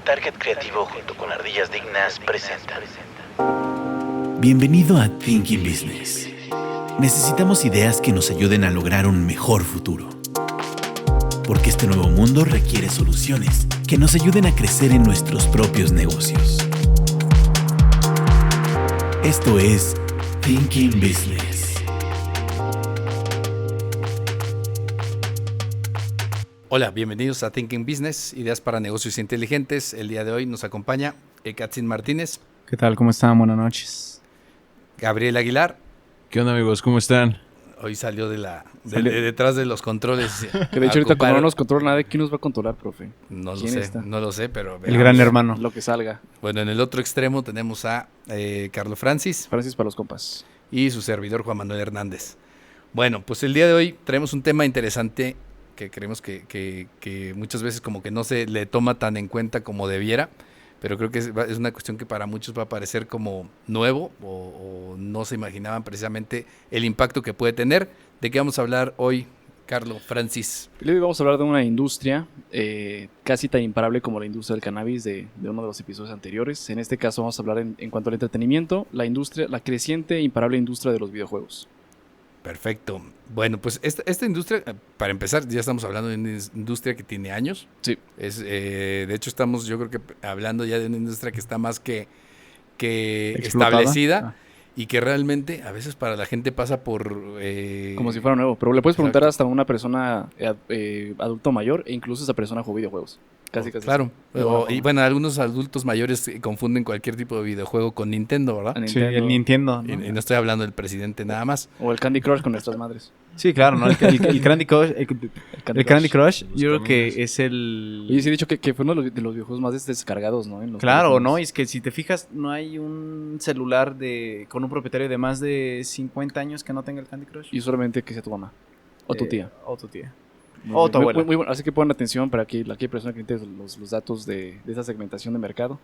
Target Creativo junto con Ardillas Dignas presenta. Bienvenido a Thinking Business. Necesitamos ideas que nos ayuden a lograr un mejor futuro. Porque este nuevo mundo requiere soluciones que nos ayuden a crecer en nuestros propios negocios. Esto es Thinking Business. Hola, bienvenidos a Thinking Business, ideas para negocios inteligentes. El día de hoy nos acompaña Ekatzin Martínez, ¿Qué tal? ¿Cómo están? Buenas noches. Gabriel Aguilar. ¿Qué onda, amigos? ¿Cómo están? Hoy salió de detrás de los controles. Que de hecho ahorita como no nos controla nada, ¿quién nos va a controlar, profe? No lo ¿Quién sé, está? no lo sé, pero... El gran hermano. Lo que salga. Bueno, en el otro extremo tenemos a Carlos Francis Francis para los compas. y su servidor Juan Manuel Hernández. Bueno, pues el día de hoy traemos un tema interesante que creemos que muchas veces como que no se le toma tan en cuenta como debiera, pero creo que es una cuestión que para muchos va a parecer como nuevo o no se imaginaban precisamente el impacto que puede tener. ¿De qué vamos a hablar hoy, Carlos Francis? Hoy vamos a hablar de una industria casi tan imparable como la industria del cannabis de uno de los episodios anteriores. En este caso vamos a hablar en cuanto al entretenimiento, la creciente e imparable industria de los videojuegos. Perfecto. Bueno, pues esta industria, para empezar, ya estamos hablando de una industria que tiene años. Sí. De hecho, estamos, yo creo que hablando ya de una industria que está más que Explotada. establecida y que realmente a veces para la gente pasa por... Como si fuera nuevo. Pero le puedes preguntar Exacto. hasta a una persona adulto mayor e incluso esa persona jugó videojuegos. Casi. Claro. Pero, Y bueno, algunos adultos mayores confunden cualquier tipo de videojuego con Nintendo, ¿verdad? a Sí, el Nintendo, ¿no? Y no estoy hablando del presidente nada más. O el Candy Crush con nuestras madres. Sí, claro, ¿no? El Candy Crush, el Candy Crush, Los yo creo camiones. que es el... Oye, sí he dicho que fue uno de los videojuegos más descargados, ¿no? En los Claro, teléfonos. ¿no? Y es que si te fijas, no hay un celular con un propietario de más de 50 años que no tenga el Candy Crush. Y solamente que sea tu mamá. O tu tía. O tu tía. Muy o bien. tu abuela. Muy bueno. Así que pongan atención para que aquí hay personas que entiendan los datos de esa segmentación de mercado.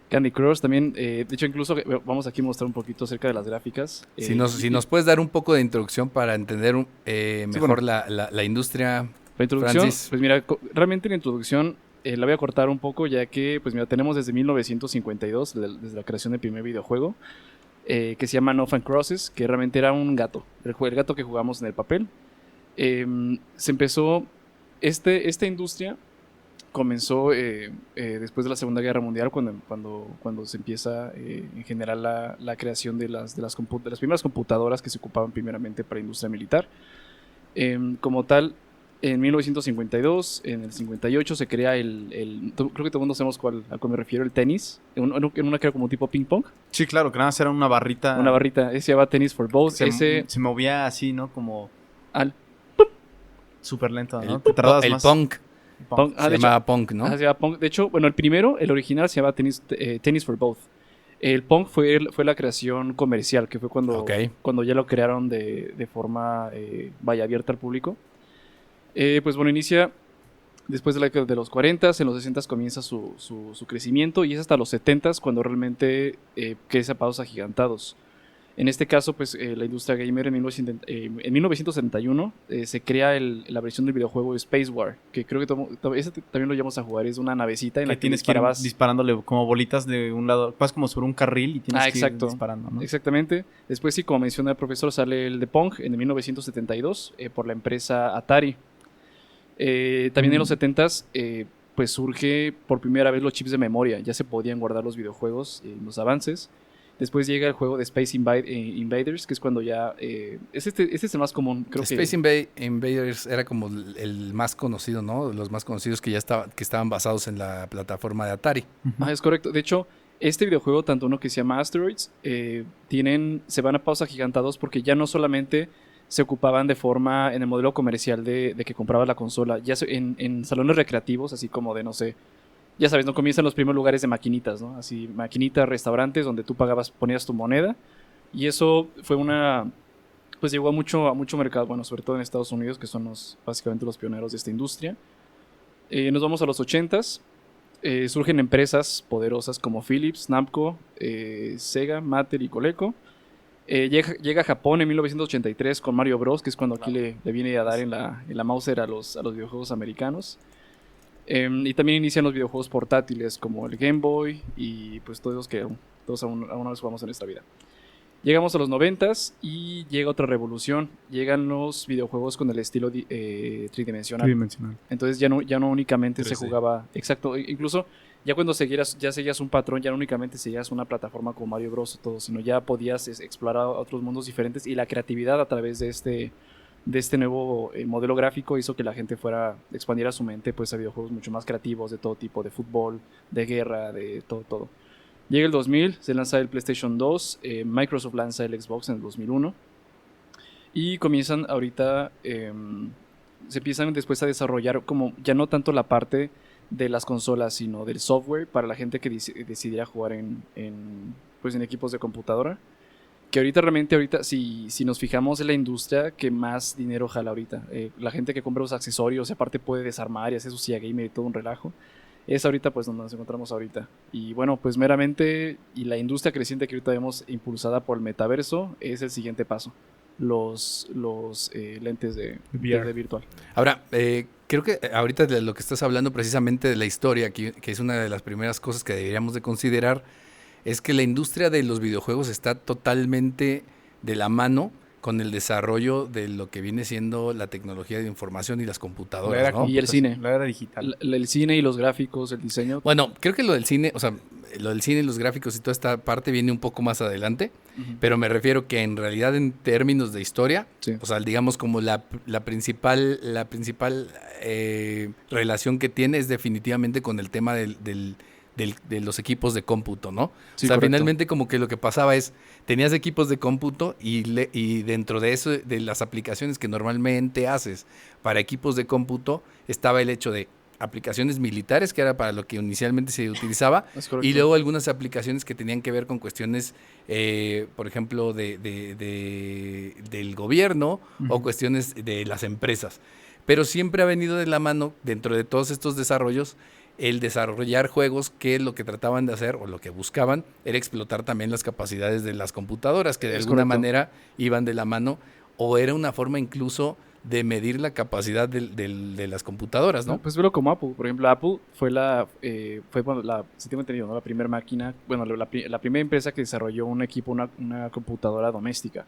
Candy Crush también, de hecho incluso vamos aquí a mostrar un poquito acerca de las gráficas. Si nos puedes dar un poco de introducción para entender mejor bueno. la industria. La introducción, Francis. pues mira, realmente la introducción la voy a cortar un poco ya que, pues mira, tenemos desde 1952, desde la creación del primer videojuego, que se llama No Fan Crosses, que realmente era un gato, el gato que jugamos en el papel. Se empezó, esta industria comenzó después de la Segunda Guerra Mundial, cuando se empieza en general la creación de las primeras computadoras que se ocupaban primeramente para industria militar. Como tal, en 1952, en el 58 se crea creo que todo el mundo sabemos a cuál me refiero, el tenis, en una que era como tipo ping pong. Sí, claro, que nada más era una barrita. Una barrita, ese se llama Tennis for Both. Se movía así, ¿no? Como Al súper lento, ¿no? El, Te tardabas el más. punk. pong. Se llamaba punk, ¿no? Se llama pong. De hecho, bueno, el original se llama Tennis for Both. El pong fue la creación comercial, que fue cuando ya lo crearon de forma abierta al público. Pues bueno, inicia después de la década de los 40, en los 60 comienza su crecimiento y es hasta los 70 cuando realmente crece a pasos agigantados. En este caso, pues la industria gamer en 1971 se crea la versión del videojuego Space War, que creo que ese también lo llevamos a jugar, es una navecita en la Que que tienes que ir disparabas. disparándole como bolitas de un lado. Vas como sobre un carril y tienes que ir disparando, ¿no? Exactamente. Después, sí, como menciona el profesor, sale el de Pong en el 1972 por la empresa Atari. También en los 70s, pues surge por primera vez los chips de memoria. Ya se podían guardar los videojuegos en los avances. Después llega el juego de Space Invaders, que es cuando ya... este es el más común, creo que... Space Invaders era como el más conocido, ¿no? Los más conocidos que estaban basados en la plataforma de Atari. Es correcto. De hecho, este videojuego, tanto uno que se llama Asteroids, se van a pasos agigantados porque ya no solamente se ocupaban de forma en el modelo comercial de que comprabas la consola, ya en salones recreativos, así como de, no sé, ya sabes, no comienzan los primeros lugares de maquinitas, ¿no? Así, maquinitas, restaurantes donde tú ponías tu moneda, y eso fue pues llegó a mucho mercado, bueno, sobre todo en Estados Unidos, que son básicamente los pioneros de esta industria. Nos vamos a los 80s, surgen empresas poderosas como Philips, Namco, Sega, Mattel y Coleco. Llega a Japón en 1983 con Mario Bros, que es cuando aquí le viene a dar en la Mauser a los videojuegos americanos. Y también inician los videojuegos portátiles como el Game Boy y pues todos los que todos alguna vez jugamos en esta vida. Llegamos a los 90s y llega otra revolución. Llegan los videojuegos con el estilo tridimensional. Entonces ya no únicamente 3D. se jugaba... Exacto, incluso ya cuando seguías un patrón, ya no únicamente seguías una plataforma como Mario Bros. Todo, sino ya podías explorar otros mundos diferentes y la creatividad a través de este nuevo modelo gráfico hizo que la gente expandiera su mente pues a videojuegos mucho más creativos de todo tipo, de fútbol, de guerra, de todo. Llega el 2000, se lanza el PlayStation 2, Microsoft lanza el Xbox en el 2001 y comienzan ahorita, se empiezan después a desarrollar como ya no tanto la parte de las consolas, sino del software para la gente que decidiera jugar en equipos de computadora. Que ahorita si nos fijamos en la industria que más dinero jala ahorita, la gente que compra los accesorios y aparte puede desarmar y hacer su silla gamer y todo un relajo, es ahorita pues donde nos encontramos ahorita. Y bueno, pues meramente, y la industria creciente que ahorita vemos impulsada por el metaverso es el siguiente paso, los lentes de virtual. Ahora, creo que ahorita de lo que estás hablando precisamente de la historia, que es una de las primeras cosas que deberíamos de considerar, es que la industria de los videojuegos está totalmente de la mano con el desarrollo de lo que viene siendo la tecnología de información y las computadoras, ¿no? Y el cine. La era digital. El cine y los gráficos, el diseño. Bueno, creo que lo del cine, y los gráficos y toda esta parte viene un poco más adelante, pero me refiero que en realidad en términos de historia, sí. O sea, digamos como la principal relación que tiene es definitivamente con el tema de los equipos de cómputo, ¿no? Sí, o sea, correcto. finalmente como que lo que pasaba es, tenías equipos de cómputo y dentro de eso, de las aplicaciones que normalmente haces para equipos de cómputo, estaba el hecho de aplicaciones militares, que era para lo que inicialmente se utilizaba, Es correcto. y luego algunas aplicaciones que tenían que ver con cuestiones, por ejemplo, del gobierno o cuestiones de las empresas. Pero siempre ha venido de la mano, dentro de todos estos desarrollos, el desarrollar juegos que lo que trataban de hacer o lo que buscaban era explotar también las capacidades de las computadoras, que de alguna manera iban de la mano, o era una forma incluso de medir la capacidad de las computadoras, ¿no? Pues velo como Apple. Por ejemplo, Apple fue si tengo entendido, ¿no? La primera máquina, bueno, la primera empresa que desarrolló un equipo, una computadora doméstica.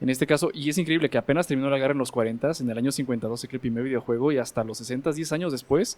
En este caso, y es increíble que apenas terminó la guerra en los 40s, en el año 52 se creó el primer videojuego y hasta los 60s, 10 años después,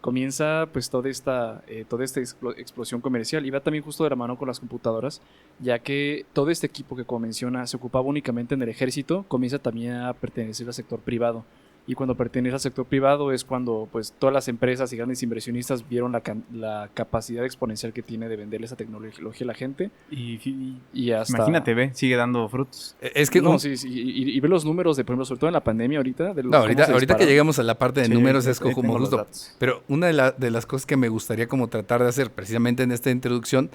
comienza pues toda esta explosión comercial y va también justo de la mano con las computadoras, ya que todo este equipo que como menciona se ocupaba únicamente en el ejército, comienza también a pertenecer al sector privado. Y cuando pertenece al sector privado es cuando pues todas las empresas y grandes inversionistas vieron la capacidad exponencial que tiene de venderle esa tecnología a la gente. Y hasta... Imagínate, sigue dando frutos. Es que sí, y ve los números, por ejemplo, sobre todo en la pandemia ahorita. Ahorita que llegamos a la parte de números es como justo. Datos. Pero una de las cosas que me gustaría como tratar de hacer precisamente en esta introducción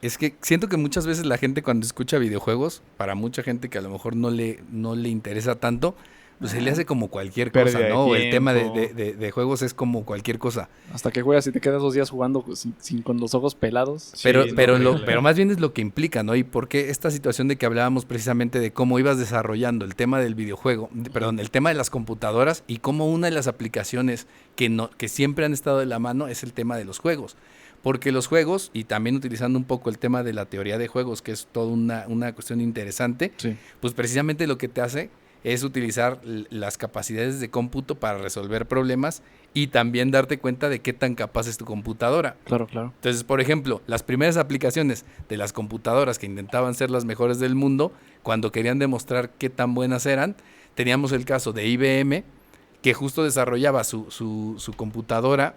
es que siento que muchas veces la gente cuando escucha videojuegos, para mucha gente que a lo mejor no le interesa tanto, pues se le hace como cualquier cosa, ¿no? O el tema de juegos es como cualquier cosa. Hasta que juegas y te quedas 2 días jugando con los ojos pelados. Pero más bien es lo que implica, ¿no? Y por qué esta situación de que hablábamos precisamente de cómo ibas desarrollando el tema del videojuego, el tema de las computadoras y cómo una de las aplicaciones que siempre han estado de la mano es el tema de los juegos. Porque los juegos, y también utilizando un poco el tema de la teoría de juegos, que es toda una cuestión interesante, sí. Pues precisamente lo que te hace es utilizar las capacidades de cómputo para resolver problemas y también darte cuenta de qué tan capaz es tu computadora. Claro. Entonces, por ejemplo, las primeras aplicaciones de las computadoras que intentaban ser las mejores del mundo, cuando querían demostrar qué tan buenas eran, teníamos el caso de IBM, que justo desarrollaba su computadora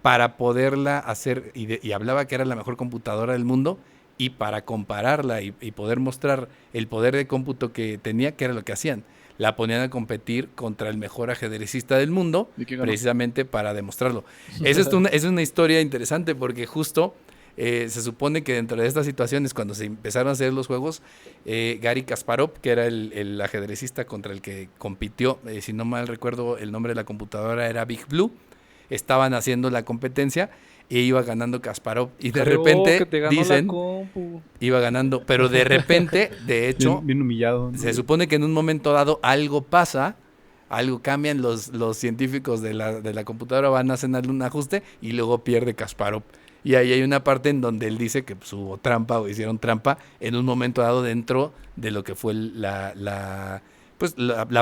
para poderla hacer, y hablaba que era la mejor computadora del mundo, y para compararla y poder mostrar el poder de cómputo que tenía, que era lo que hacían. La ponían a competir contra el mejor ajedrecista del mundo, precisamente para demostrarlo. Esa es una historia interesante porque justo se supone que dentro de estas situaciones, cuando se empezaron a hacer los juegos, Garry Kasparov, que era el ajedrecista contra el que compitió, si no mal recuerdo el nombre de la computadora era Big Blue, estaban haciendo la competencia e iba ganando Kasparov y de repente dicen iba ganando, pero de repente, de hecho, bien humillado, ¿no? Se supone que en un momento dado algo pasa algo cambian, los científicos de la computadora van a hacer un ajuste y luego pierde Kasparov. Y ahí hay una parte en donde él dice que pues, hubo trampa o hicieron trampa en un momento dado dentro de lo que fue la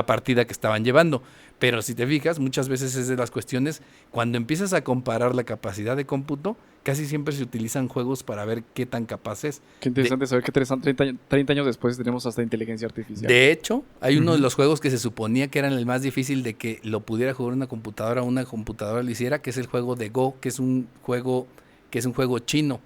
partida que estaban llevando. Pero si te fijas, muchas veces es de las cuestiones, cuando empiezas a comparar la capacidad de cómputo, casi siempre se utilizan juegos para ver qué tan capaz es. Qué interesante saber que 30 años después tenemos hasta inteligencia artificial. De hecho, hay uno de los juegos que se suponía que eran el más difícil de que lo pudiera jugar una computadora lo hiciera, que es el juego de Go, que es un juego chino.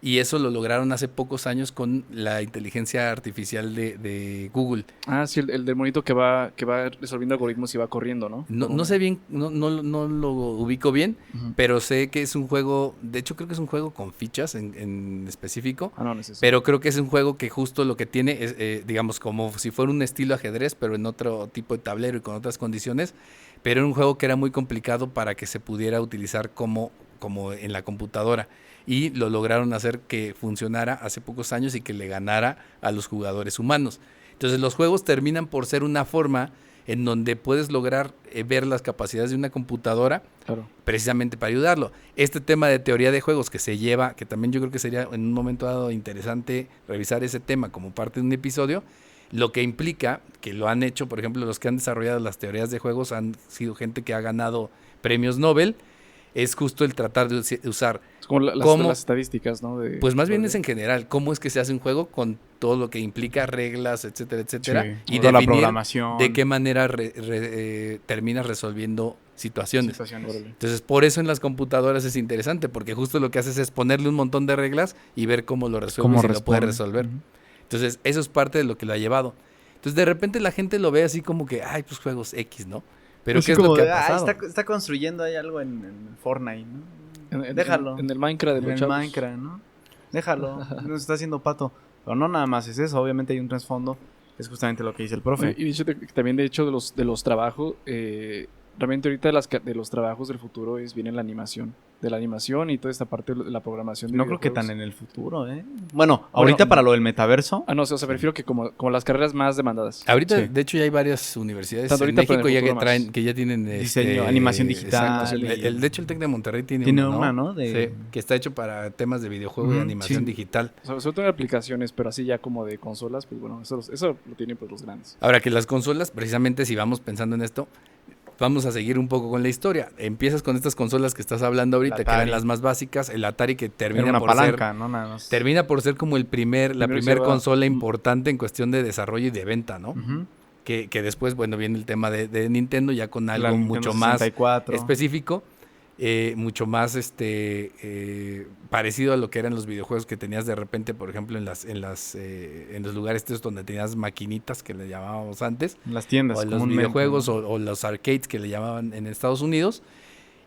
Y eso lo lograron hace pocos años con la inteligencia artificial de Google. Ah, sí, el del monito que va resolviendo algoritmos y va corriendo, ¿no? No sé bien, no lo ubico bien, pero sé que es un juego, de hecho creo que es un juego con fichas en específico. Ah, no es eso. Pero creo que es un juego que justo lo que tiene es, digamos, como si fuera un estilo ajedrez, pero en otro tipo de tablero y con otras condiciones. Pero era un juego que era muy complicado para que se pudiera utilizar como en la computadora. Y lo lograron hacer que funcionara hace pocos años y que le ganara a los jugadores humanos. Entonces los juegos terminan por ser una forma en donde puedes lograr ver las capacidades de una computadora, claro, precisamente para ayudarlo. Este tema de teoría de juegos que se lleva, que también yo creo que sería en un momento dado interesante revisar ese tema como parte de un episodio, lo que implica que lo han hecho, por ejemplo, los que han desarrollado las teorías de juegos han sido gente que ha ganado premios Nobel, es justo el tratar de usar como las estadísticas, ¿no? Pues más bien es en general, cómo es que se hace un juego con todo lo que implica reglas, etcétera, etcétera, sí, y toda definir la programación, de qué manera terminas resolviendo situaciones. Entonces, por eso en las computadoras es interesante, porque justo lo que haces es ponerle un montón de reglas y ver cómo lo resuelve, si lo puede resolver. Entonces, eso es parte de lo que lo ha llevado. Entonces, de repente la gente lo ve así como que, ay, pues juegos X, ¿no? Pero pues ¿qué es lo que ha pasado? Está construyendo ahí algo en Fortnite, ¿no? Déjalo. En el Minecraft de los chavos. En el Minecraft, ¿no? Déjalo. Nos está haciendo pato. Pero no nada más es eso. Obviamente hay un trasfondo. Es justamente lo que dice el profe. Y también, de hecho, de los trabajos, realmente ahorita de los trabajos del futuro viene la animación. De la animación y toda esta parte de la programación de No creo que videojuegos. tan en el futuro, ¿eh? Bueno, ahorita para lo del metaverso. No sé, o sea, prefiero que como las carreras más demandadas. Ahorita, Sí. De hecho, ya hay varias universidades Tanto en ahorita, México pero en el que ya tienen diseño, animación digital. Exacto. De hecho, el TEC de Monterrey tiene una, ¿no? Sí, que está hecho para temas de videojuego y animación digital. O sea, sobre todo en aplicaciones, pero así ya como de consolas, pues bueno, eso lo tienen pues los grandes. Ahora que las consolas, precisamente si vamos pensando en esto, vamos a seguir un poco con la historia. Empiezas con estas consolas que estás hablando ahorita, que eran las más básicas, el Atari que termina por palanca, ser, ¿no? Nada más. termina por ser como la primer consola importante en cuestión de desarrollo y de venta, ¿no? Que después, bueno, viene el tema de Nintendo ya con algo mucho 64. Más específico, mucho más parecido a lo que eran los videojuegos que tenías de repente, por ejemplo, en los lugares estos donde tenías maquinitas que le llamábamos antes, en las tiendas, o en los videojuegos, ¿no? o los arcades que le llamaban en Estados Unidos,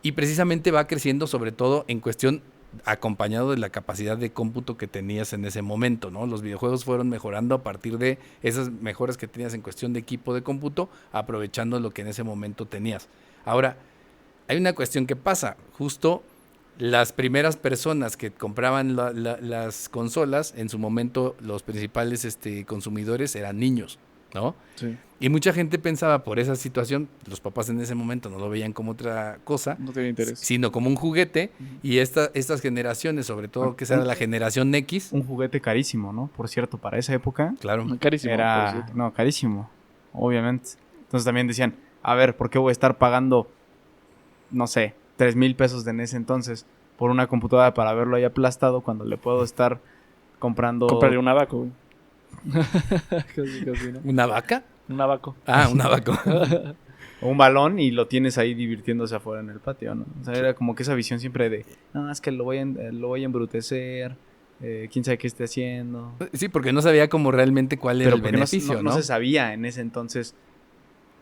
y precisamente va creciendo sobre todo en cuestión acompañado de la capacidad de cómputo que tenías en ese momento, ¿no? Los videojuegos fueron mejorando a partir de esas mejoras que tenías en cuestión de equipo de cómputo, aprovechando lo que en ese momento tenías. Ahora, hay una cuestión que pasa, justo las primeras personas que compraban las consolas, en su momento los principales consumidores eran niños, ¿no? Sí. Y mucha gente pensaba por esa situación, los papás en ese momento no lo veían como otra cosa, no tenía interés, sino como un juguete, y estas generaciones, sobre todo que sea la generación X. Un juguete carísimo, ¿no? Por cierto, para esa época. Claro. Carísimo. Carísimo, obviamente. Entonces también decían, a ver, ¿por qué voy a estar pagando, no sé, 3,000 pesos en ese entonces por una computadora para verlo ahí aplastado cuando le puedo estar comprando... Comprarle un abaco, güey. Casi, ¿no? ¿Una vaca? Un abaco. Ah, un abaco. O un balón y lo tienes ahí divirtiéndose afuera en el patio, ¿no? O sea, era como que esa visión siempre de, no, es que lo voy a embrutecer, quién sabe qué esté haciendo. Sí, porque no sabía como realmente cuál era el beneficio, ¿no? No se sabía en ese entonces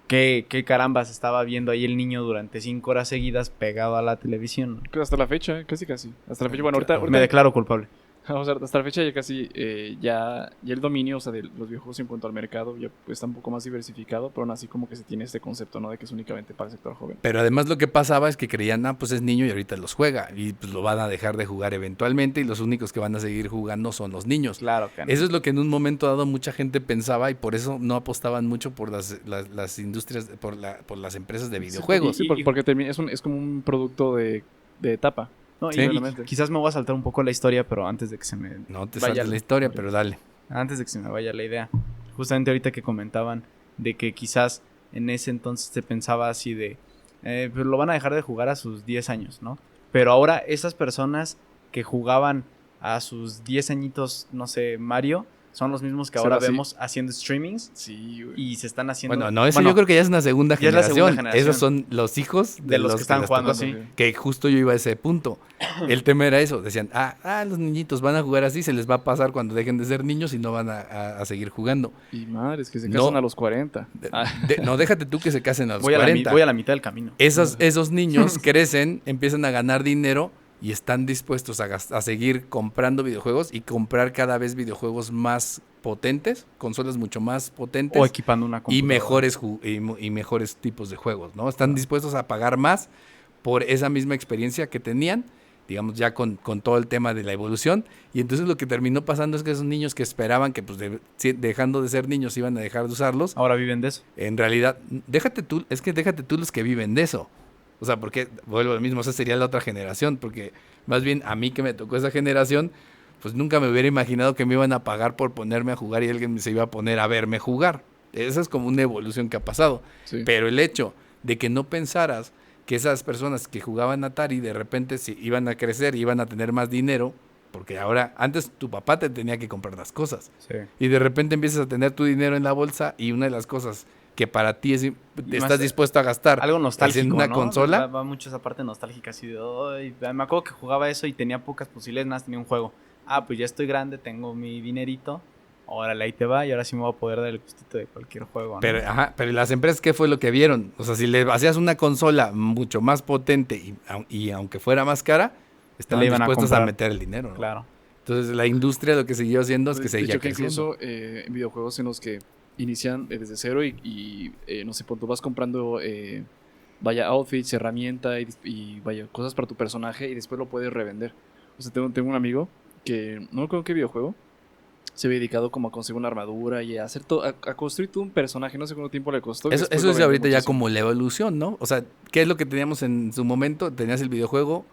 qué carambas estaba viendo ahí el niño durante 5 horas seguidas pegado a la televisión, ¿no? Hasta la fecha, casi. Hasta la fecha, bueno, ahorita me declaro culpable. O sea, hasta la fecha ya casi, ya el dominio, o sea, de los videojuegos en cuanto al mercado ya pues, está un poco más diversificado, pero aún así como que se tiene este concepto, ¿no? De que es únicamente para el sector joven. Pero además lo que pasaba es que creían, pues es niño y ahorita los juega. Y pues lo van a dejar de jugar eventualmente y los únicos que van a seguir jugando son los niños. Claro que no. Eso es lo que en un momento dado mucha gente pensaba y por eso no apostaban mucho por las industrias, por las empresas de videojuegos. Sí, porque es como un producto de etapa. No, Sí. y quizás me voy a saltar un poco la historia, pero antes de que se me No te vaya saltes la historia, pero dale. antes de que se me vaya la idea. Justamente ahorita que comentaban de que quizás en ese entonces se pensaba así de, pues lo van a dejar de jugar a sus 10 años, ¿no? Pero ahora esas personas que jugaban a sus 10 añitos, no sé, Mario, son los mismos que ahora ¿Será así? vemos haciendo streamings Sí, güey. y se están haciendo... Bueno, no, eso yo creo que ya es una segunda ya es la generación. segunda generación. Esos son los hijos de los que están las jugando tocó. así. Que justo yo iba a ese punto. El tema era eso. Decían, los niñitos van a jugar así, se les va a pasar cuando dejen de ser niños y no van a seguir jugando. Y madres, que se No. casan a los 40. No, déjate tú que se casen a los voy 40. voy a la mitad del camino. Esos niños crecen, empiezan a ganar dinero y están dispuestos a seguir comprando videojuegos y comprar cada vez videojuegos más potentes, consolas mucho más potentes O equipando una y computadora. mejores tipos de juegos, ¿no? Están dispuestos a pagar más por esa misma experiencia que tenían, digamos, ya con todo el tema de la evolución. Y entonces lo que terminó pasando es que esos niños que esperaban que, pues, dejando de ser niños, iban a dejar de usarlos, Ahora viven de eso. en realidad, déjate tú los que viven de eso. O sea, porque, vuelvo a lo mismo, esa sería la otra generación, porque más bien a mí que me tocó esa generación, pues nunca me hubiera imaginado que me iban a pagar por ponerme a jugar y alguien se iba a poner a verme jugar. Esa es como una evolución que ha pasado. Sí. Pero el hecho de que no pensaras que esas personas que jugaban Atari de repente iban a crecer y iban a tener más dinero, porque ahora, antes tu papá te tenía que comprar las cosas. Sí. Y de repente empiezas a tener tu dinero en la bolsa y una de las cosas que para ti estás dispuesto a gastar Algo es nostálgico, en una ¿no? consola. Va mucho esa parte nostálgica, así de... "Ay", me acuerdo que jugaba eso y tenía pocas posibilidades, nada más tenía un juego. Pues ya estoy grande, tengo mi dinerito, órale, ahí te va, y ahora sí me voy a poder dar el gustito de cualquier juego, ¿no? Pero las empresas, ¿qué fue lo que vieron? O sea, si le hacías una consola mucho más potente y aunque fuera más cara, estaban Le iban a dispuestos a comprar. meter el dinero, ¿no? Claro. Entonces la industria lo que siguió haciendo es que De seguía hecho, que creciendo. incluso en videojuegos en los que inician desde cero y no sé, tú vas comprando vaya outfits, herramienta y vaya cosas para tu personaje y después lo puedes revender. O sea, tengo un amigo que no me acuerdo qué videojuego se había dedicado como a conseguir una armadura y a hacer todo, a construir todo un personaje, no sé cuánto tiempo le costó. Eso después es lo vendió ahorita ya muchísimo. como la evolución, ¿no? O sea, ¿qué es lo que teníamos en su momento? Tenías el videojuego,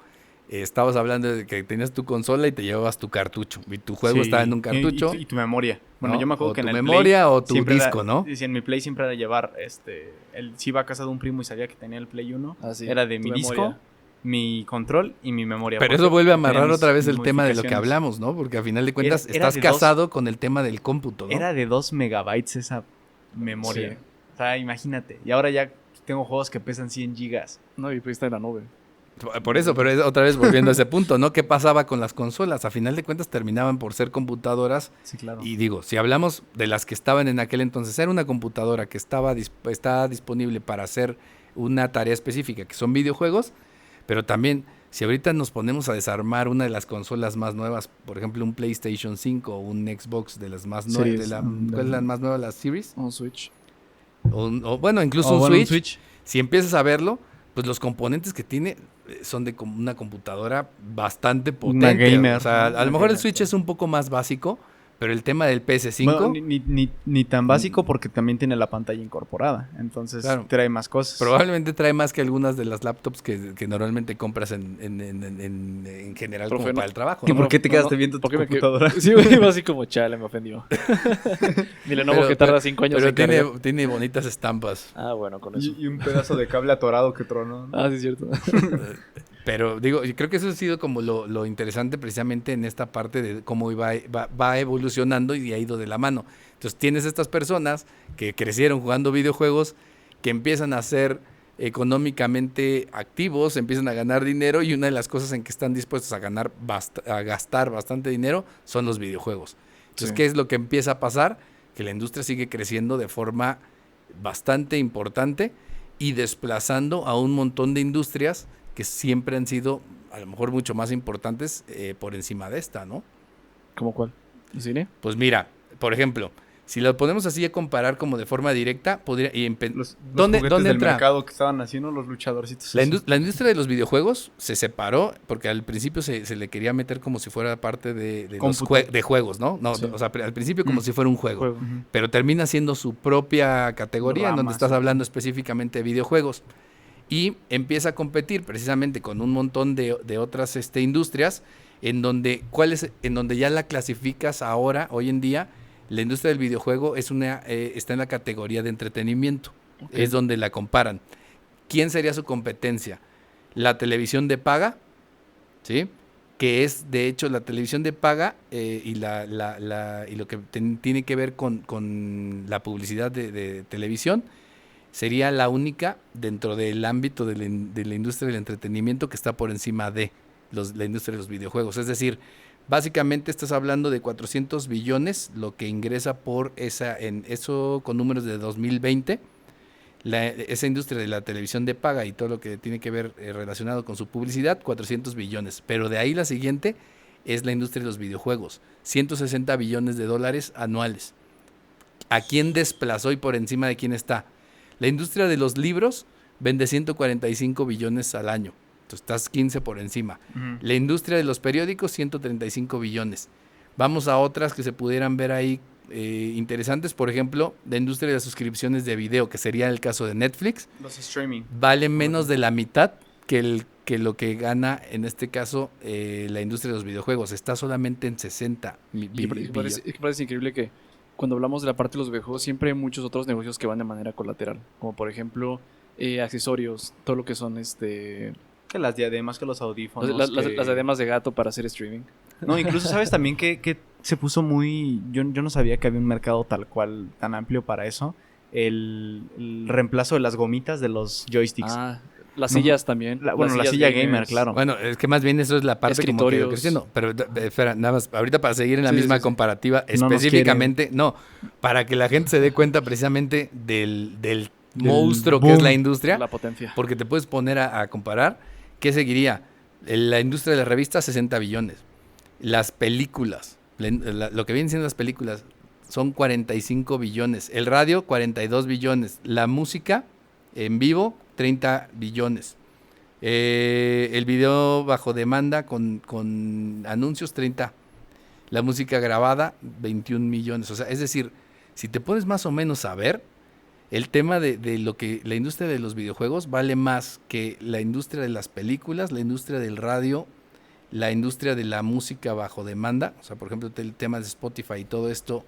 estabas hablando de que tenías tu consola y te llevabas tu cartucho. Y tu juego Sí, estaba en un cartucho. Y tu memoria. Bueno, ¿no? yo me acuerdo O que tu en el memoria Play o tu siempre disco, era, ¿no? Sí, en mi Play siempre era llevar, él sí iba a casa de un primo y sabía que tenía el Play 1. Ah, sí, Era de tu mi memoria. disco, mi control y mi memoria. Pero porque eso vuelve a tenía amarrar mis otra vez el tema de lo que modificaciones. hablamos, ¿no? Porque a final de cuentas Era estás de dos- casado con el tema del cómputo, ¿no? Era de 2 megabytes esa memoria. Sí. O sea, imagínate. Y ahora ya tengo juegos que pesan 100 gigas. No, y pues está en la nube. Por eso, pero es otra vez volviendo a ese punto, ¿no? ¿Qué pasaba con las consolas? A final de cuentas terminaban por ser computadoras. Sí, claro. Y digo, si hablamos de las que estaban en aquel entonces, era una computadora que estaba disponible para hacer una tarea específica, que son videojuegos, pero también, si ahorita nos ponemos a desarmar una de las consolas más nuevas, por ejemplo, un PlayStation 5 o un Xbox de las más nuevas, Series, ¿cuál es la más nueva? ¿La Series? Un Switch. O bueno, incluso un Switch. Si empiezas a verlo, pues los componentes que tiene son de una computadora bastante potente. gamer. O sea, a Una lo mejor el gamer, Switch claro. es un poco más básico, pero el tema del PS5... Bueno, ni tan básico porque también tiene la pantalla incorporada. Entonces Claro. trae más cosas. Probablemente trae más que algunas de las laptops que normalmente compras en general como Profe, no. para el trabajo. ¿Y ¿no? por qué te quedaste viendo tu ¿por qué me computadora? Sí, güey, iba así como chale, me ofendió. Mi Lenovo Pero- que tarda 5 años Pero en cargar. tiene bonitas estampas. Ah, bueno, con eso. Y un pedazo de cable atorado que tronó. ¿no? Ah, sí, es cierto. Pero digo, yo creo que eso ha sido como lo interesante precisamente en esta parte de cómo va evolucionando y ha ido de la mano. Entonces tienes estas personas que crecieron jugando videojuegos, que empiezan a ser económicamente activos, empiezan a ganar dinero y una de las cosas en que están dispuestos a gastar bastante dinero son los videojuegos. Entonces, Sí. ¿qué es lo que empieza a pasar? Que la industria sigue creciendo de forma bastante importante y desplazando a un montón de industrias que siempre han sido a lo mejor mucho más importantes por encima de esta, ¿no? ¿Cómo cuál? ¿El cine? Pues mira, por ejemplo, si lo ponemos así a comparar como de forma directa, podría... Los ¿Dónde juguetes del entra? mercado que estaban haciendo los luchadorcitos. La industria de los videojuegos se separó porque al principio se le quería meter como si fuera parte de los Cómputo. de juegos, ¿no? No, Sí. o sea, al principio como si fuera un juego. Juego. Ujú. Pero termina siendo su propia categoría en donde Ramas. estás hablando específicamente de videojuegos. Y empieza a competir precisamente con un montón de otras industrias en donde ya la clasificas ahora, hoy en día, la industria del videojuego está en la categoría de entretenimiento. Ok. Es donde la comparan. ¿Quién sería su competencia? La televisión de paga, ¿sí? Que es, de hecho, la televisión de paga y lo que tiene que ver con la publicidad de televisión, sería la única dentro del ámbito de la industria del entretenimiento que está por encima de la industria de los videojuegos. Es decir, básicamente estás hablando de 400 billones, lo que ingresa en eso con números de 2020. Esa industria de la televisión de paga y todo lo que tiene que ver relacionado con su publicidad, 400 billones. Pero de ahí la siguiente es la industria de los videojuegos, 160 billones de dólares anuales. ¿A quién desplazó y por encima de quién está? La industria de los libros vende 145 billones al año. Entonces estás 15 por encima. Ujú. La industria de los periódicos, 135 billones. Vamos a otras que se pudieran ver ahí interesantes. Por ejemplo, la industria de las suscripciones de video, que sería el caso de Netflix, Los streaming. vale menos de la mitad que lo que gana, en este caso, la industria de los videojuegos. Está solamente en 60 Y que parece increíble que cuando hablamos de la parte de los videojuegos siempre hay muchos otros negocios que van de manera colateral. Como por ejemplo accesorios, todo lo que son Que las diademas, que los audífonos. las que- diademas de gato para hacer streaming. No, incluso sabes también que se puso muy... Yo no sabía que había un mercado tal cual, tan amplio para eso. El reemplazo de las gomitas de los joysticks. Las No, sillas también. Bueno, la sillas silla gamer, gamers. claro. Bueno, es que más bien eso es la parte como que Escritorios. creciendo. Pero espera, nada más, ahorita para seguir en la Sí, misma sí, sí. comparativa, No nos específicamente, para que la gente se dé cuenta precisamente del monstruo que es boom. la industria, La potencia. porque te puedes poner a comparar, ¿qué seguiría? La industria de las revistas, 60 billones. Las películas, lo que vienen siendo las películas, son 45 billones. El radio, 42 billones. La música en vivo, 30 billones. El video bajo demanda con anuncios, 30. La música grabada, 21 millones. O sea, es decir, si te pones más o menos a ver, el tema de lo que la industria de los videojuegos vale más que la industria de las películas, la industria del radio, la industria de la música bajo demanda. O sea, por ejemplo, el tema de Spotify y todo esto,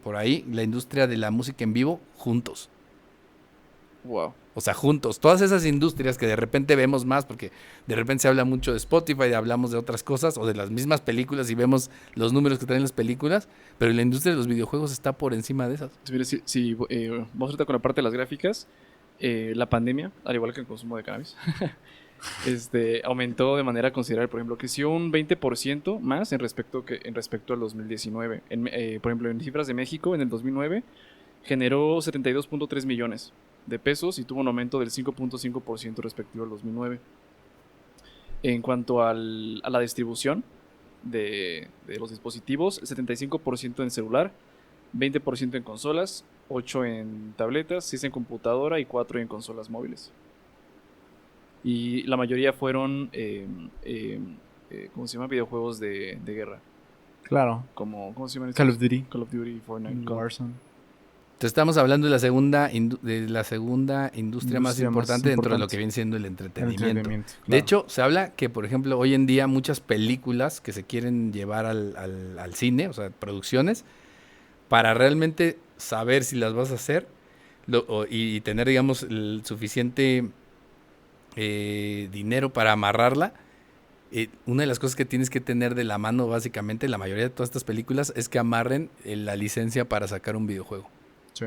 por ahí, la industria de la música en vivo, juntos. Wow. O sea, juntos, todas esas industrias que de repente vemos más, porque de repente se habla mucho de Spotify, hablamos de otras cosas, o de las mismas películas y vemos los números que traen las películas, pero la industria de los videojuegos está por encima de esas. Mire, vamos ahorita con la parte de las gráficas. La pandemia, al igual que el consumo de cannabis, aumentó de manera considerable. Por ejemplo, creció un 20% más en respecto al 2019. Por ejemplo, en cifras de México, en el 2009, generó 72.3 millones de pesos y tuvo un aumento del 5.5% respectivo al 2009. En cuanto a la distribución de los dispositivos, el 75% en celular, 20% en consolas, 8% en tabletas, 6% en computadora y 4% en consolas móviles. Y la mayoría fueron, ¿cómo se llama? Videojuegos de guerra. Claro. ¿Cómo se llaman? Call of Duty. Call of Duty, Fortnite. Warzone. Entonces estamos hablando de la segunda industria más Más importante dentro de lo importante. que viene siendo el entretenimiento. Entretenimiento, De claro. hecho, se habla que, por ejemplo, hoy en día muchas películas que se quieren llevar al cine, o sea, producciones, para realmente saber si las vas a hacer y tener, digamos, el suficiente dinero para amarrarla, una de las cosas que tienes que tener de la mano, básicamente, la mayoría de todas estas películas, es que amarren la licencia para sacar un videojuego. Sí.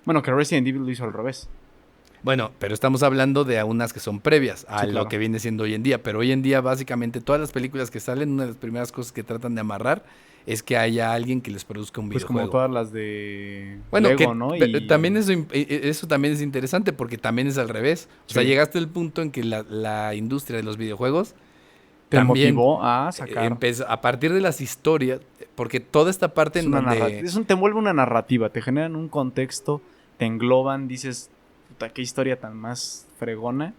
Bueno, que Resident Evil lo hizo al revés. Bueno, pero estamos hablando de unas que son previas a Sí, claro. lo que viene siendo hoy en día. Pero hoy en día, básicamente, todas las películas que salen, una de las primeras cosas que tratan de amarrar es que haya alguien que les produzca un Pues videojuego. como todas las de Bueno, Lego, que ¿no? también eso también es interesante porque también es al revés. O sea, Sí. llegaste al punto en que la industria de los videojuegos Te también motivó a sacar. a partir de las historias, porque toda esta parte Es en una donde... te envuelve una narrativa, te generan un contexto, te engloban, dices, puta, qué historia tan más fregona.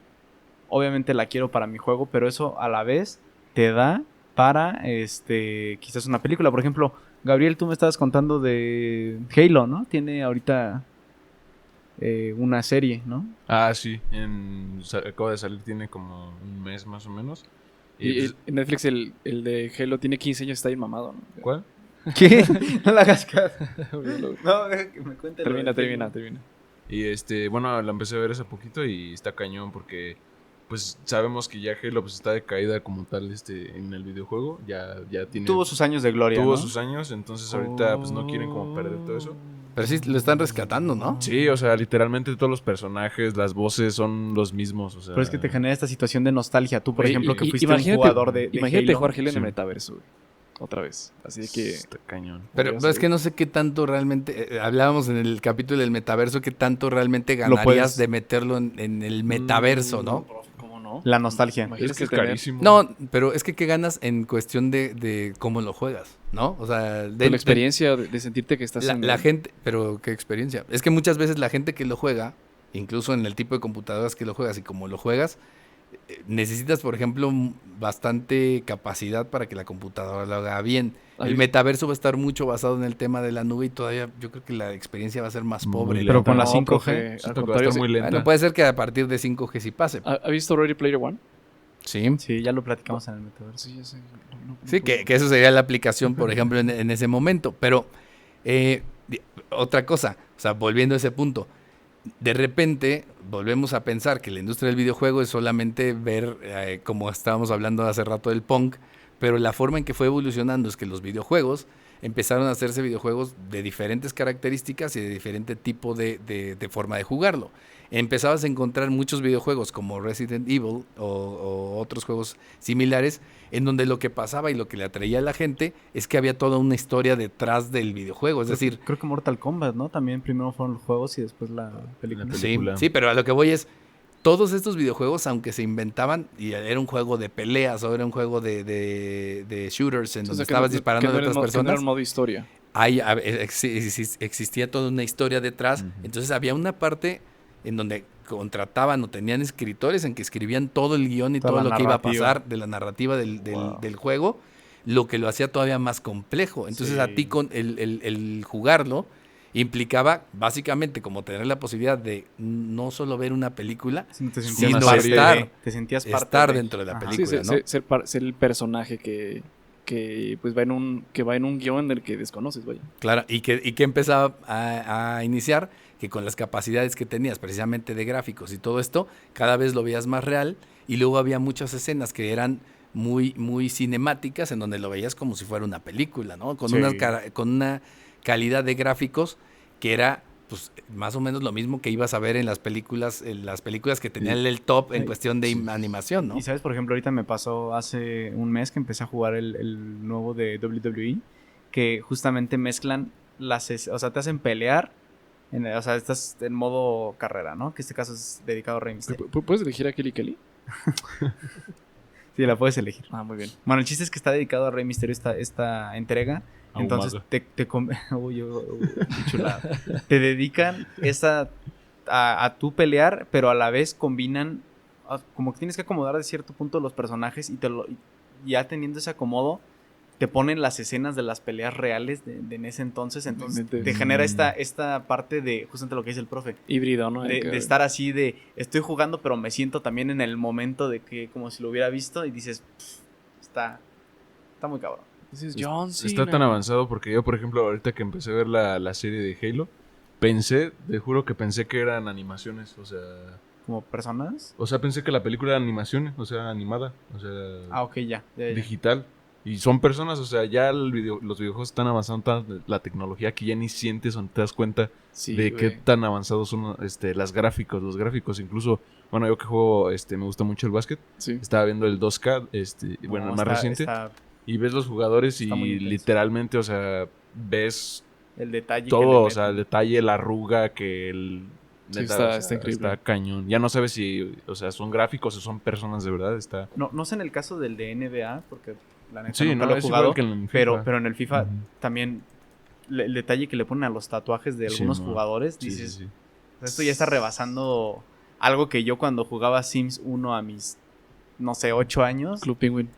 Obviamente la quiero para mi juego, pero eso a la vez te da para quizás una película. Por ejemplo, Gabriel, tú me estabas contando de Halo, ¿no? Tiene ahorita una serie, ¿no? Ah, sí. Acaba de salir, tiene como un mes más o menos. Y pues, en Netflix el de Halo tiene 15 años, está bien mamado, ¿no? ¿cuál? ¿Qué? No la hagas caso. No, deja que me cuente. Termina. Y bueno, la empecé a ver hace poquito y está cañón porque pues sabemos que ya Halo pues está de caída como tal en el videojuego, ya tiene Tuvo sus años de gloria, tuvo ¿no? sus años, entonces ahorita pues no quieren como perder todo eso. Pero sí lo están rescatando, ¿no? Sí, o sea, literalmente todos los personajes, las voces son los mismos, o sea. Pero es que te genera esta situación de nostalgia. Tú, por Oye, ejemplo, que y- fuiste un imagínate- jugador de Imagínate Halo. jugar Halo en Sí. el metaverso, güey. Otra vez. Así de que... Está cañón. Pero es que no sé qué tanto realmente... hablábamos en el capítulo del metaverso, qué tanto realmente Lo ganarías puedes- de meterlo en el metaverso, ¿no? ¿Cómo no? La nostalgia. Imagínate Es que es tener carísimo. No, pero es que qué ganas en cuestión de cómo lo juegas, ¿no? O sea, la experiencia de sentirte que estás en la el- gente, pero qué experiencia. Es que muchas veces la gente que lo juega, incluso en el tipo de computadoras que lo juegas y como lo juegas, necesitas, por ejemplo, bastante capacidad para que la computadora lo haga bien. Ahí- El metaverso va a estar mucho basado en el tema de la nube y todavía yo creo que la experiencia va a ser más Muy pobre. lenta. Pero con la No, 5G. profe, Siento al que va a contrario, estar muy lenta. Bueno, puede ser que a partir de 5G sí pase. ¿Ha visto Ready Player One? Sí. Sí, ya lo platicamos en el metaverso. Sí, ya sé. Sí, que eso sería la aplicación, por ejemplo, en ese momento. Pero otra cosa, o sea, volviendo a ese punto, de repente volvemos a pensar que la industria del videojuego es solamente ver, como estábamos hablando hace rato del punk, pero la forma en que fue evolucionando es que los videojuegos empezaron a hacerse videojuegos de diferentes características y de diferente tipo de forma de jugarlo. Empezabas a encontrar muchos videojuegos como Resident Evil o otros juegos similares, en donde lo que pasaba y lo que le atraía a la gente es que había toda una historia detrás del videojuego. Es decir, Creo que Mortal Kombat, ¿no? También primero fueron los juegos y después la película. sí, película. sí, pero a lo que voy es, todos estos videojuegos, aunque se inventaban, y era un juego de peleas o era un juego de shooters en O donde sea, que estabas no- disparando que no a era otras mo- que no era personas, un modo historia. existía toda una historia detrás. Ujú. Entonces había una parte en donde contrataban o tenían escritores en que escribían todo el guión y Toda todo la lo que iba a narrativa. pasar de la narrativa Wow. del juego, lo que lo hacía todavía más complejo. Entonces a Sí. ti con el jugarlo implicaba básicamente como tener la posibilidad de no solo ver una película, Sí, te sino sentías parte estar- de- te sentías parte estar de- dentro de la Ajá. película. Sí, ¿no? ser el personaje que pues va en un guión del que desconoces, vaya. Claro, y que empezaba a iniciar que con las capacidades que tenías precisamente de gráficos y todo esto, cada vez lo veías más real y luego había muchas escenas que eran muy, muy cinemáticas en donde lo veías como si fuera una película, ¿no? Con, Sí. con una calidad de gráficos que era pues más o menos lo mismo que ibas a ver en las películas que tenían el top en Sí. cuestión de animación, ¿no? Y sabes, por ejemplo, ahorita me pasó hace un mes que empecé a jugar el nuevo de WWE, que justamente mezclan o sea, te hacen pelear, o sea, estás en modo carrera, ¿no? Que este caso es dedicado a Rey Mysterio. ¿Puedes elegir a Kelly Kelly? Sí, la puedes elegir. Ah, muy bien. Bueno, el chiste es que está dedicado a Rey Mysterio esta entrega. Entonces Uy, qué chulada. Te dedican a tú pelear, pero a la vez combinan como que tienes que acomodar de cierto punto los personajes y ya teniendo ese acomodo te ponen las escenas de las peleas reales de en ese entonces. Entonces Mente. te genera esta parte de justamente lo que dice el profe. Híbrido, ¿no? De estar así de estoy jugando pero me siento también en el momento de que como si lo hubiera visto y dices está muy cabrón. Dices, John Cena. Está tan avanzado porque yo, por ejemplo, ahorita que empecé a ver la serie de Halo, te juro que pensé que eran animaciones, Como personas. o sea, pensé que la película era animaciones, o sea, animada, o sea, Ok, ya. digital. Y son personas, o sea, ya los videojuegos están avanzando tanto la tecnología que ya ni sientes o te das cuenta Sí, de qué güey. tan avanzados son los gráficos, incluso, bueno, yo que juego, me gusta mucho el básquet, Sí. estaba viendo el 2K, bueno, el más reciente, y ves los jugadores y está muy intenso. literalmente, o sea, ves el detalle que todo, le o sea, el meten. detalle, la arruga, Neta, está- o sea, está increíble. Está cañón. Ya no sabes si, o sea, son gráficos o son personas de verdad. Está... No sé en el caso del de NBA, porque la neta Sí, nunca no, lo he es jugado, igual que en FIFA. pero en el FIFA Ujú. también el detalle que le ponen a los tatuajes de Sí, algunos mo. jugadores, Sí, dices, sí, sí. esto ya está rebasando algo que yo cuando jugaba Sims 1 a mis, no sé, 8 años, Club Penguin.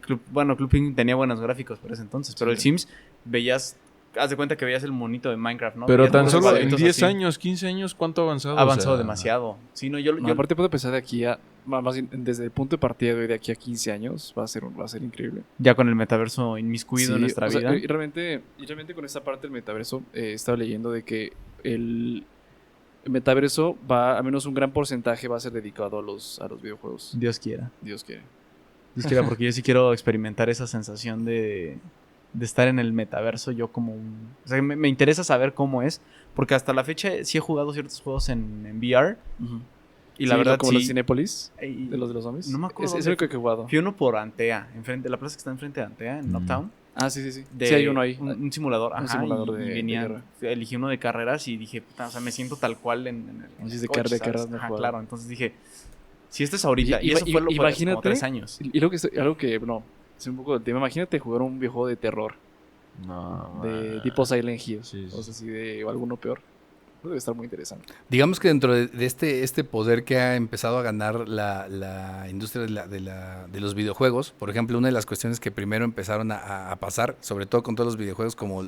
Club Penguin tenía buenos gráficos por ese entonces, pero el Sims veías, haz de cuenta que veías el monito de Minecraft, ¿no? Pero Veías tan puros solo en cuadritos 10 así. años, 15 años, ¿cuánto ha avanzado? Ha avanzado O sea, demasiado. Sí, no, yo No, aparte puedo pensar de aquí a... Más bien, desde el punto de partida de hoy, de aquí a 15 años, va a ser increíble. ya con el metaverso inmiscuido en Sí, nuestra o sea, vida. y realmente con esta parte del metaverso, estaba leyendo de que el metaverso va, al menos un gran porcentaje va a ser dedicado a los videojuegos. Dios quiera. Dios quiere. Dios quiera, porque yo sí quiero experimentar esa sensación de estar en el metaverso yo como un... O sea, me interesa saber cómo es, porque hasta la fecha sí he jugado ciertos juegos en VR, y la Sí, verdad como sí... los Cinépolis, y- de los zombies. No me acuerdo Es el dónde único que he jugado. Fui uno por Antea, enfrente, la plaza que está enfrente de Antea, en Uptown. Ah, sí. Sí, De hay uno ahí. Un simulador, Un ajá, simulador y de venía, guerra. elegí uno de carreras y dije, puta, o sea, me siento tal cual en Sí, el de coche, de ¿sabes? carreras no he Ajá, jugado. claro, entonces dije, si esto es ahorita, y, Y- eso fue lo que hace como imagínate- 3 años. Y algo que, no, es un poco del tema. Imagínate jugar un videojuego de terror, No, de man. tipo Silent Hill, Sí, sí. o sea, o alguno peor. Debe estar muy interesante. Digamos que dentro de este poder que ha empezado a ganar la industria de los videojuegos, por ejemplo, una de las cuestiones que primero empezaron a pasar, sobre todo con todos los videojuegos como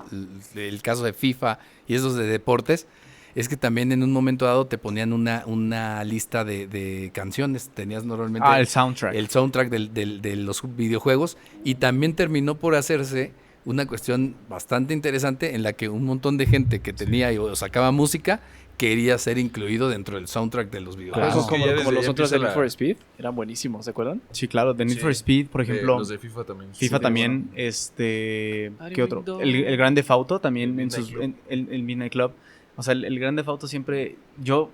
el caso de FIFA y esos de deportes, es que también en un momento dado te ponían una lista de canciones. Tenías normalmente Ah, el soundtrack. el soundtrack de los videojuegos, y también terminó por hacerse una cuestión bastante interesante en la que un montón de gente que tenía o sacaba música quería ser incluido dentro del soundtrack de los videojuegos. Claro. Como, ya como desde los ahí otros de empieza Need for Speed, eran buenísimos, ¿se acuerdan? Sí, claro, de Need Sí. for Speed, por ejemplo, Los de FIFA también. FIFA Sí, también, ¿qué otro? El Grand Theft Auto también El en Midnight sus, Club. el Midnight Club. O sea, el Grand Theft Auto siempre, yo,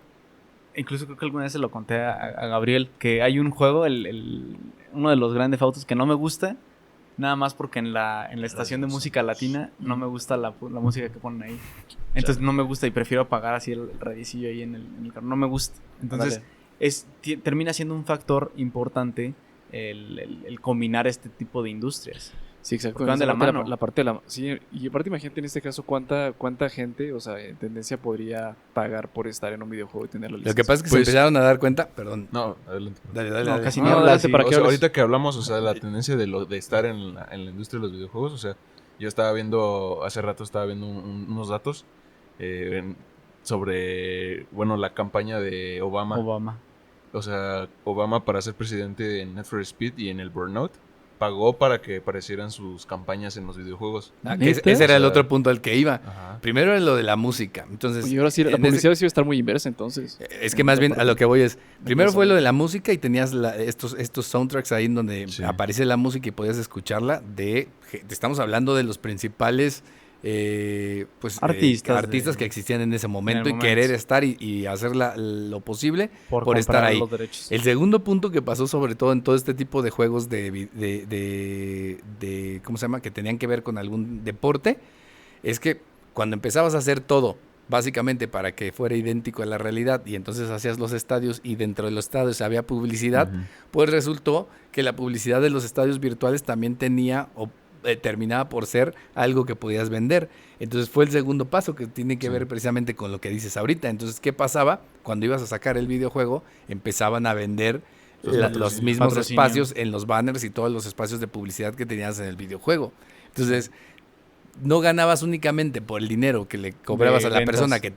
incluso creo que alguna vez se lo conté a Gabriel, que hay un juego, uno de los Grand Theft Autos que no me gusta, nada más porque en la estación de música latina no me gusta la música que ponen ahí. Entonces no me gusta y prefiero apagar así el radiecillo ahí en el carro. No me gusta. Entonces termina siendo un factor importante el combinar este tipo de industrias. Sí, exacto. Porque van de Esa la parte, mano. la parte de la... Sí, y aparte imagínate en este caso cuánta gente, o sea, en tendencia podría pagar por estar en un videojuego y tener la Lo que licencia. pasa es que se Pues- empezaron a dar cuenta, perdón. No, adelante. Dale, dale, No, dale. casi No, ni hablas. adelante, y- ¿para O qué sea, hablas? ahorita que hablamos, o sea, la tendencia de estar en la industria de los videojuegos, o sea, yo estaba viendo, hace rato estaba viendo unos datos sobre, bueno, la campaña de Obama. O sea, Obama para ser presidente en Need for Speed y en el Burnout, pagó para que aparecieran sus campañas en los videojuegos. Ah, que ¿Neta? ese era el O sea, otro punto al que iba. Ajá. Primero era lo de la música. Entonces, Oye, ahora sí, la en ese- publicidad sí va a estar muy inversa entonces. Es que más bien a lo que voy es, primero fue pensamiento. lo de la música y tenías estos soundtracks ahí en donde Sí. aparece la música y podías escucharla estamos hablando de los principales artistas que existían en ese momento y momento. querer estar y hacer lo posible por estar comprar ahí. los derechos. El segundo punto que pasó sobre todo en todo este tipo de juegos de ¿cómo se llama? Que tenían que ver con algún deporte, es que cuando empezabas a hacer todo básicamente para que fuera idéntico a la realidad y entonces hacías los estadios y dentro de los estadios había publicidad, Ujú. pues resultó que la publicidad de los estadios virtuales también tenía o terminaba por ser algo que podías vender. Entonces fue el segundo paso que tiene que Sí. ver precisamente con lo que dices ahorita. Entonces, ¿qué pasaba? Cuando ibas a sacar el videojuego, empezaban a vender los mismos Patrocinio. espacios en los banners y todos los espacios de publicidad que tenías en el videojuego. Entonces, no ganabas únicamente por el dinero que le cobrabas De a la ventas. persona que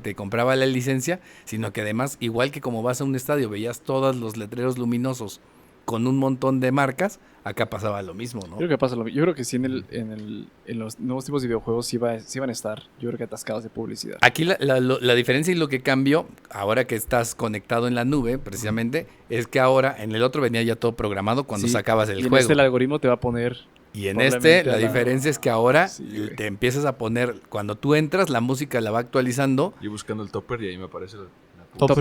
te compraba la licencia, sino que además, igual que como vas a un estadio, veías todos los letreros luminosos con un montón de marcas, acá pasaba lo mismo, ¿no? Yo creo que pasa lo mismo. Yo creo que sí en los nuevos tipos de videojuegos sí van a estar, yo creo que atascados de publicidad. Aquí la diferencia y lo que cambió, ahora que estás conectado en la nube, precisamente, es que ahora en el otro venía ya todo programado cuando Sí, sacabas el y en juego. este el algoritmo te va a poner... Y en probablemente la a la- diferencia es que ahora Sí, güey. te empiezas a poner, cuando tú entras, la música la va actualizando Y buscando el topper y ahí me aparece la Compra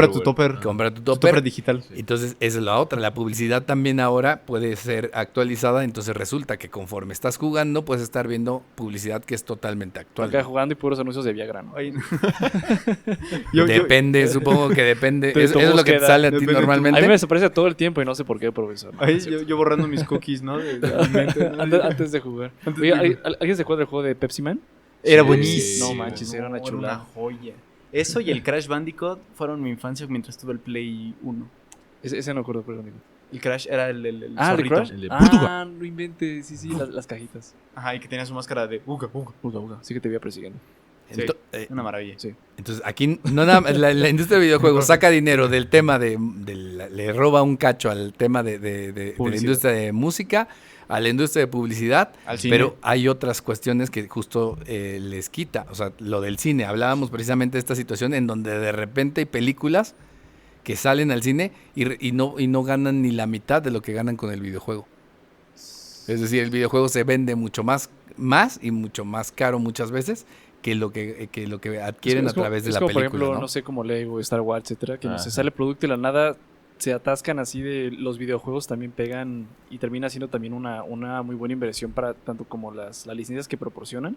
tu topper. Compra tu Tu topper. topper digital. Entonces, esa es la otra. La publicidad también ahora puede ser actualizada. Entonces, resulta que conforme estás jugando, puedes estar viendo publicidad que es totalmente actual. Acá jugando y puros anuncios de Viagra, ¿no? Ay, no. Depende, supongo que depende. De Eso tu es lo que te búsqueda. sale a ti Depende de tu- normalmente. A mí me desaparece todo el tiempo y no sé por qué, profesor. No, Ay, no es cierto. yo borrando mis cookies, ¿no? De mi mente, ¿no? Antes de jugar. Antes Oye, de- ¿alguien se acuerda del juego de Pepsi Man? Era Sí. buenísimo. No manches, era una chulada. joya. Eso y el Crash Bandicoot fueron mi infancia mientras tuve el Play 1. Ese no acuerdo, pero amigo. El Crash era el ¿el de zorrito. Crash? el de No inventes. Sí, las cajitas. Ajá, y que tenía su máscara de Uga. Uga. Sí que te iba persiguiendo. Sí. Una maravilla. Sí. Entonces, aquí no nada, la industria de videojuegos saca dinero del tema le roba un cacho al tema de la Publicidad. industria de música, a la industria de publicidad, Al cine. pero hay otras cuestiones que justo les quita. O sea, lo del cine, hablábamos precisamente de esta situación en donde de repente hay películas que salen al cine y no ganan ni la mitad de lo que ganan con el videojuego. Es decir, el videojuego se vende mucho más y mucho más caro muchas veces que lo que adquieren Es a como- través de es la como, película, por ejemplo, ¿no? no sé, como Lego, Star Wars, etcétera, que no sé, Ajá. sale producto y la nada se atascan así de los videojuegos también pegan y termina siendo también una muy buena inversión para tanto como las licencias que proporcionan,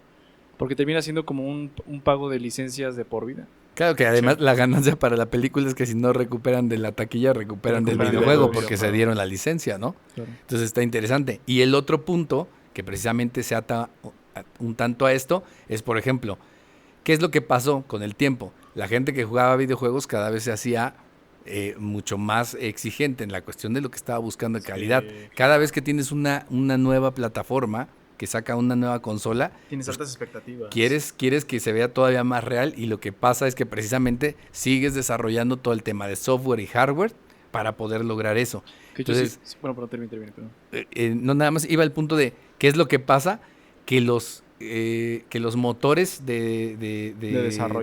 porque termina siendo como un pago de licencias de por vida. Claro que además la ganancia para la película es que si no recuperan de la taquilla, recuperan del Recuperan videojuego del porque se videojuego. dieron la licencia, ¿no? Claro. Entonces está interesante. Y el otro punto que precisamente se ata un tanto a esto es, por ejemplo, ¿qué es lo que pasó con el tiempo? La gente que jugaba videojuegos cada vez se hacía mucho más exigente en la cuestión de lo que estaba buscando de calidad. Cada vez que tienes una nueva plataforma que saca una nueva consola, Tienes pues, altas expectativas. quieres que se vea todavía más real y lo que pasa es que precisamente sigues desarrollando todo el tema de software y hardware para poder lograr eso. Que yo Entonces, sí- bueno, perdón, termine, perdón. No nada más iba al punto de qué es lo que pasa, que los motores de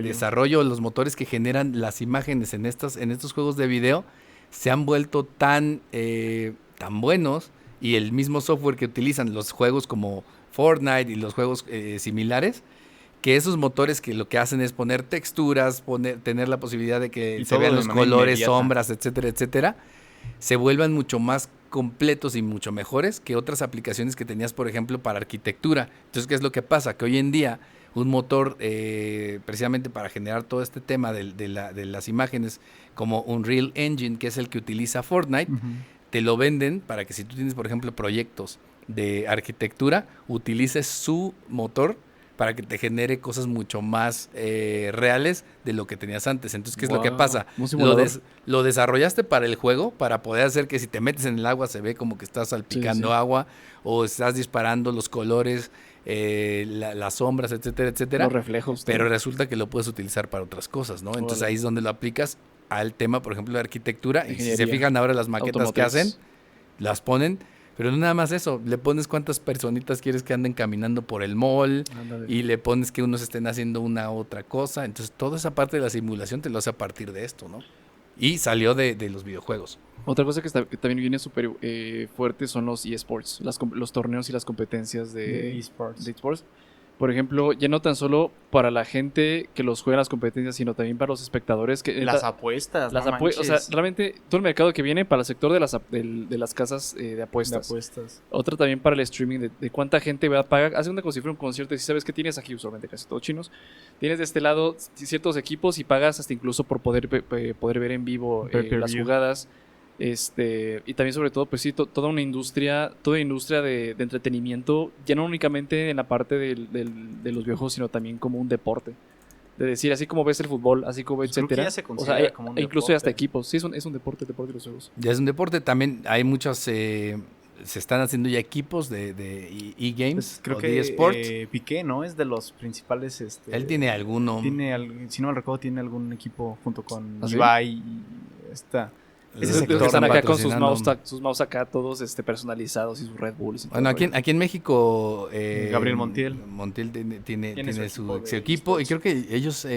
desarrollo, los motores que generan las imágenes en estos juegos de video se han vuelto tan buenos, y el mismo software que utilizan los juegos como Fortnite y los juegos similares, que esos motores que lo que hacen es poner texturas, tener la posibilidad de que Y se todo vean de los manera colores, inmediata. sombras, etcétera, etcétera, se vuelvan mucho más completos y mucho mejores que otras aplicaciones que tenías, por ejemplo, para arquitectura. Entonces, ¿qué es lo que pasa? Que hoy en día un motor precisamente para generar todo este tema de las imágenes como Unreal Engine, que es el que utiliza Fortnite, te lo venden para que si tú tienes, por ejemplo, proyectos de arquitectura, utilices su motor para que te genere cosas mucho más reales de lo que tenías antes. Entonces, ¿qué es lo que Wow, pasa? un simulador. Lo desarrollaste para el juego, para poder hacer que si te metes en el agua se ve como que estás salpicando Sí. agua, o estás disparando los colores, las sombras, etcétera, etcétera. Los reflejos. Pero resulta que lo puedes utilizar para otras cosas, ¿no? Entonces Órale. ahí es donde lo aplicas al tema, por ejemplo, de arquitectura. Y si se Ingeniería. fijan ahora las maquetas que Automotriz. hacen, las ponen, pero no nada más eso, le pones cuántas personitas quieres que anden caminando por el mall, Ándale. y le pones que unos estén haciendo una otra cosa. Entonces toda esa parte de la simulación te lo hace a partir de esto, ¿no? Y salió de los videojuegos. Otra cosa que también viene súper fuerte son los eSports, los torneos y las competencias de eSports. eSports. Por ejemplo, ya no tan solo para la gente que los juega en las competencias, sino también para los espectadores. Que Las apuestas. las no o sea, manches. realmente todo el mercado que viene para el sector de las casas de De apuestas. apuestas. Otra también para el streaming, de cuánta gente va a pagar. Hace una como si fuera un concierto y si sabes que tienes aquí, usualmente casi todos chinos, tienes de este lado ciertos equipos y pagas hasta incluso por poder ver en vivo Pay-per-view. las jugadas. Y también sobre todo, pues sí, toda industria de entretenimiento, ya no únicamente en la parte de los videojuegos, sino también como un deporte. De decir, así como ves el fútbol, así como Pues creo que etcétera. ya se O sea, considera como un incluso hasta deporte. equipos. Sí, es un deporte, el deporte de los juegos. Ya es un deporte, también hay muchos, se están haciendo ya equipos de e-games Pues creo o que de eSports. Piqué, ¿no? Es de los principales. Él tiene alguno. Si no me recuerdo, tiene algún equipo junto con ¿Ah, sí? Ibai y esta. ese Creo que sector Están acá con patrocinando. sus mouse acá todos personalizados y sus Red Bulls. y Bueno, todo. aquí en México Gabriel Montiel. Montiel tiene Tiene su su equipo, y creo que ellos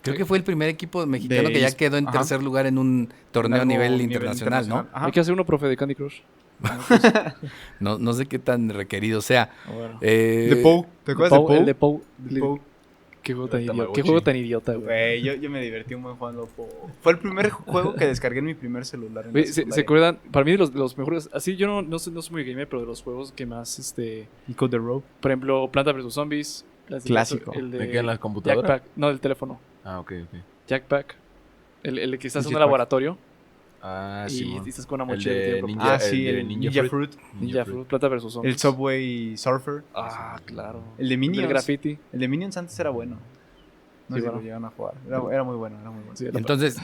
creo que fue el primer equipo mexicano De que ya is- quedó en ajá. tercer lugar en un torneo a nivel internacional, ¿no? Ajá. Hay que hacer uno, profe, de Candy Crush. No sé qué tan requerido sea. Bueno. Eh, De Pou. ¿Te acuerdas de Pou? El de Pou. De Pou. Qué juego tan El idiota. Tamagotchi. Qué juego tan idiota, güey. Güey, yo me divertí un buen jugando. Fue el primer juego que descargué en mi primer celular. en Güey, la ¿se secundaria. acuerdan? Para mí, de los mejores. Así, yo no soy muy gamer, pero de los juegos que más. Y Code the Rope. Por ejemplo, Planta vs Zombies. Clásico. El ¿De de qué, en la computadora? Jackpack. No, del teléfono. Ah, ok. Jackpack. El que estás en un Jetpack. laboratorio. Ah, Y sí. estás con una El mochila. y de tiempo. Ninja, Sí, el de el Ninja Fruit. Ninja Fruit. Planta vs Zombies. El Subway Surfer. Ah, claro. El de Minions. El graffiti. El de Minions antes era bueno. No Sí, sé si bueno. lo llegan a jugar. Era muy bueno, era muy bueno. Sí, Entonces,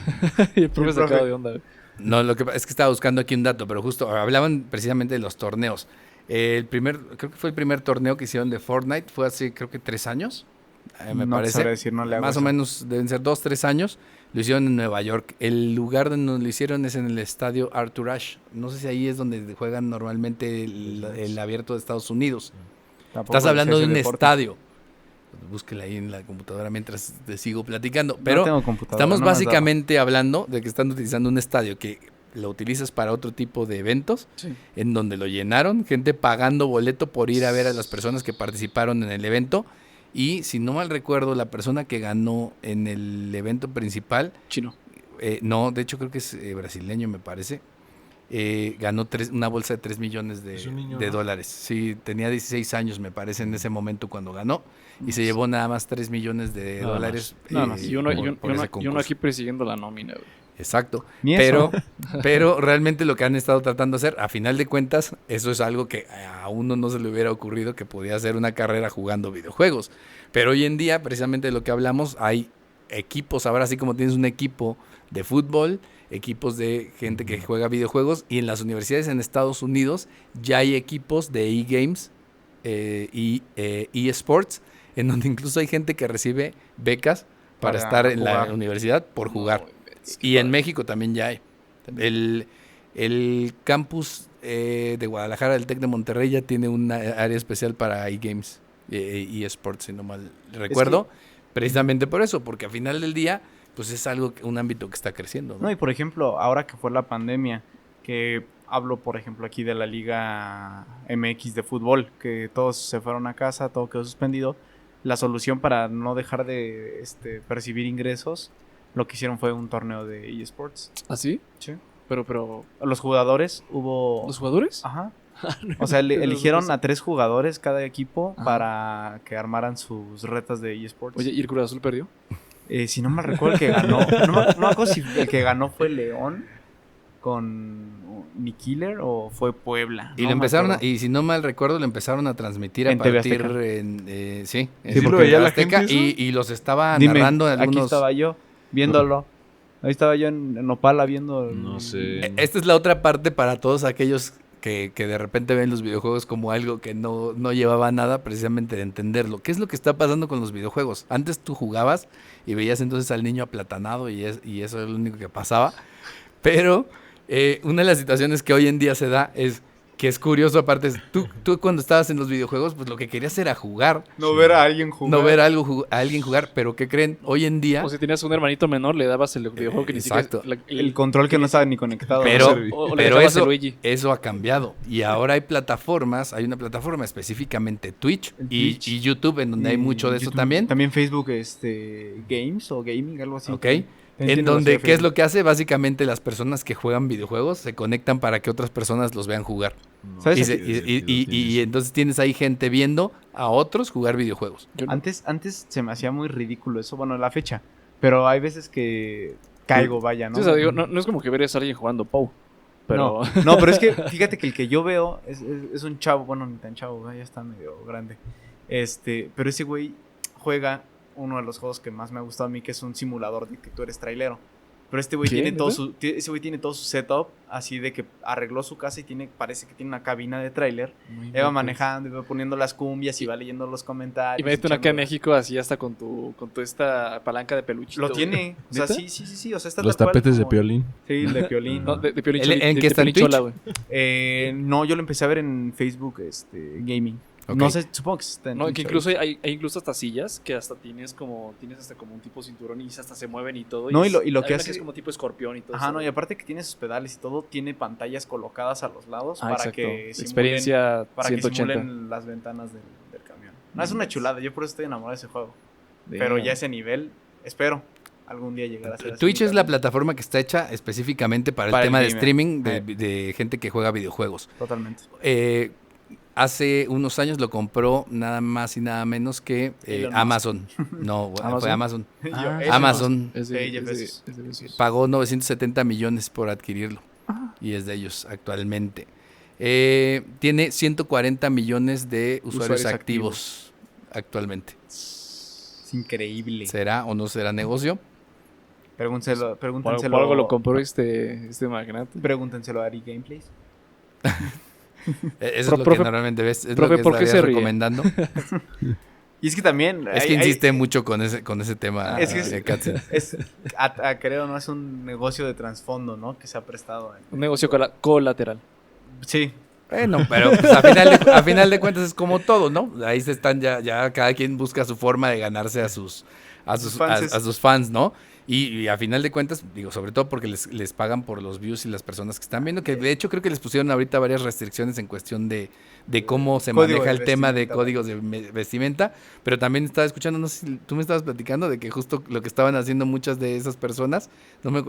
y el profe el sacado profe. de onda, güey. no, lo que es que estaba buscando aquí un dato, pero justo hablaban precisamente de los torneos. Creo que fue el primer torneo que hicieron de Fortnite, fue hace creo que 3 años, me No te parece. sabré decir, no le hago Más o eso. menos deben ser 2, 3 años. Lo hicieron en Nueva York. El lugar donde lo hicieron es en el estadio Arthur Ashe. No sé si ahí es donde juegan normalmente el abierto de Estados Unidos. Tampoco Estás sé hablando de ese un deporte. estadio. Búsquela ahí en la computadora mientras te sigo platicando. No Pero tengo computadora, estamos no me has dado. básicamente hablando de que están utilizando un estadio que lo utilizas para otro tipo de eventos, Sí. en donde lo llenaron, gente pagando boleto por ir a ver a las personas que participaron en el evento. Y si no mal recuerdo, la persona que ganó en el evento principal, Chino. no, de hecho creo que es brasileño, me parece. Ganó una bolsa de 3 millones Es un niño, de ¿no? dólares. Sí, tenía 16 años, me parece, en ese momento cuando ganó. Y se llevó nada más 3 millones de Nada dólares. Nada más. Y uno, por ese y uno concurso. aquí persiguiendo la nómina, güey. Exacto. Ni Pero, eso. pero realmente lo que han estado tratando de hacer, a final de cuentas, eso es algo que a uno no se le hubiera ocurrido que podía hacer una carrera jugando videojuegos. Pero hoy en día, precisamente de lo que hablamos, hay equipos, ahora así como tienes un equipo de fútbol, equipos de gente que juega videojuegos, y en las universidades en Estados Unidos ya hay equipos de e-games y eSports, en donde incluso hay gente que recibe becas para Para estar en la jugar. universidad por jugar. Y en México también ya hay. El campus de Guadalajara, del TEC de Monterrey, ya tiene una área especial para e-games y eSports, si no mal recuerdo. Precisamente por eso, porque al final del día, pues es algo, un ámbito que está creciendo, ¿no? No, y por ejemplo, ahora que fue la pandemia, que hablo, por ejemplo, aquí de la Liga MX de fútbol, que todos se fueron a casa, todo quedó suspendido. La solución para no dejar de percibir ingresos, lo que hicieron fue un torneo de eSports. ¿Ah, sí? Sí. Pero, Los jugadores hubo... ¿los jugadores? Ajá. O sea, eligieron a 3 jugadores cada equipo Ajá. para que armaran sus retas de eSports. Oye, ¿y el Cruz Azul perdió? Si no me recuerdo el que ganó, no me acuerdo si el que ganó fue León con Nikiller o fue Puebla. Y no lo me empezaron acuerdo. y si no mal recuerdo, lo empezaron a transmitir a En TV partir Azteca. sí, en Sí, TV porque veía la Azteca, gente eso. y los estaba Dime, narrando aquí algunos. estaba yo viéndolo. Ahí estaba yo en Opala viendo. No sé. Esta es la otra parte para todos aquellos que de repente ven los videojuegos como algo que no llevaba nada, precisamente de entenderlo. ¿Qué es lo que está pasando con los videojuegos? Antes tú jugabas y veías entonces al niño aplatanado y eso es lo único que pasaba. Pero una de las situaciones que hoy en día se da es que es curioso, aparte, tú cuando estabas en los videojuegos, pues lo que querías era jugar, No ver a alguien jugar. no ver a alguien jugar, pero ¿qué creen? Hoy en día, O si tenías un hermanito menor, le dabas el videojuego que ni exacto. siquiera... El control que no estaba ni conectado. pero, o le pero dejabas a eso, Luigi. eso ha cambiado. Y ahora hay una plataforma específicamente Twitch El y, Twitch. y YouTube, en donde hay mucho de eso YouTube. también. También Facebook, Games o Gaming, algo así. ¿Ok? También En tiene donde, los ¿qué es Facebook. lo que hace? Básicamente las personas que juegan videojuegos se conectan para que otras personas los vean jugar. No, ¿Sabes? Y, sí, se- tiene y- sentido, y- tiene y sentido. entonces tienes ahí gente viendo a otros jugar videojuegos. Yo no. Antes se me hacía muy ridículo eso, bueno, la fecha. Pero hay veces que caigo, vaya, ¿no? Sí, o sea, digo, no es como que verías a alguien jugando POW. Pero... No, pero es que fíjate que el que yo veo es un chavo, bueno, ni tan chavo, ya está medio grande. Pero ese güey juega uno de los juegos que más me ha gustado a mí, que es un simulador de que tú eres trailero. Pero este güey ¿Qué? tiene todo ¿Neta? ese güey tiene todo su setup, así de que arregló su casa y parece que tiene una cabina de trailer. Ahí va manejando y va poniendo las cumbias y va leyendo los comentarios. Y me una acá en echando- México así hasta con tu esta palanca de peluchito. Lo tiene, o sea, ¿Neta? sí, o sea, está Los tal cual tapetes de como- Piolín. Sí, el de Piolín. No, de Piolín ¿En Choli- qué de está en Piolín Chola, Twitch? güey. No, yo lo empecé a ver en Facebook, Gaming. Ok. No sé, supongo que está en No, que Twitch incluso hay incluso hasta sillas que hasta tienes hasta como un tipo cinturón y hasta se mueven y todo. No, y lo hay que una hace- es como tipo escorpión y todo. Ajá, eso, no, y güey. aparte que tiene sus pedales y todo, tiene pantallas colocadas a los lados para Exacto. que Experiencia para que 180. simulen las ventanas del camión. No, es una chulada, yo por eso estoy enamorado de ese juego. Pero ya ese nivel, espero algún día llegar a ser así. Twitch es la plataforma que está hecha específicamente para el tema de streaming de gente que juega videojuegos. Totalmente. Hace unos años lo compró nada más y nada menos que Amazon. No, fue Amazon. Amazon pagó 970 millones por adquirirlo. Y es de ellos actualmente. Tiene 140 millones de usuarios activos actualmente. Es increíble. ¿Será o no será negocio? Pregúntenselo. Por algo lo compró este magnate. Pregúntenselo a Ari Gameplays. Eso es lo que normalmente ves. Es profe, lo que ¿por qué se ríe? recomendando. Y es que también... Es que insiste mucho con ese tema. Es que creo, ¿no? Es un negocio de trasfondo, ¿no? Que se ha prestado. Un negocio colateral. Sí. Bueno, pero pues, a final de cuentas es como todo, ¿no? Ahí se están ya cada quien busca su forma de ganarse a sus fans, ¿no? Y a final de cuentas, digo, sobre todo porque les pagan por los views y las personas que están viendo, que de hecho creo que les pusieron ahorita varias restricciones en cuestión de cómo se maneja el tema de códigos de vestimenta, pero también estaba escuchando, no sé si tú me estabas platicando de que justo lo que estaban haciendo muchas de esas personas, no me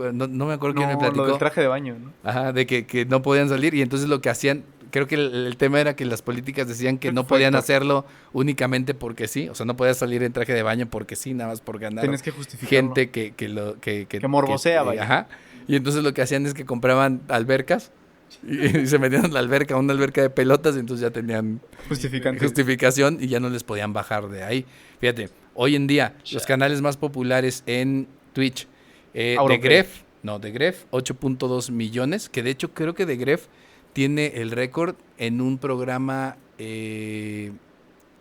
acuerdo quién me platicó. Lo del traje de baño, ¿no? Ajá, de que no podían salir y entonces lo que hacían, creo que el tema era que las políticas decían que no podían hacerlo únicamente porque sí, o sea, no podías salir en traje de baño porque sí, nada más por ganar. Tienes que justificarlo. Gente que morbosea, vaya. Ajá. Y entonces lo que hacían es que compraban albercas y se metían en una alberca de pelotas, y entonces ya tenían justificación y ya no les podían bajar de ahí. Fíjate, hoy en día los canales más populares en Twitch, de Gref, 8.2 millones, que de hecho creo que de Gref tiene el récord en un programa,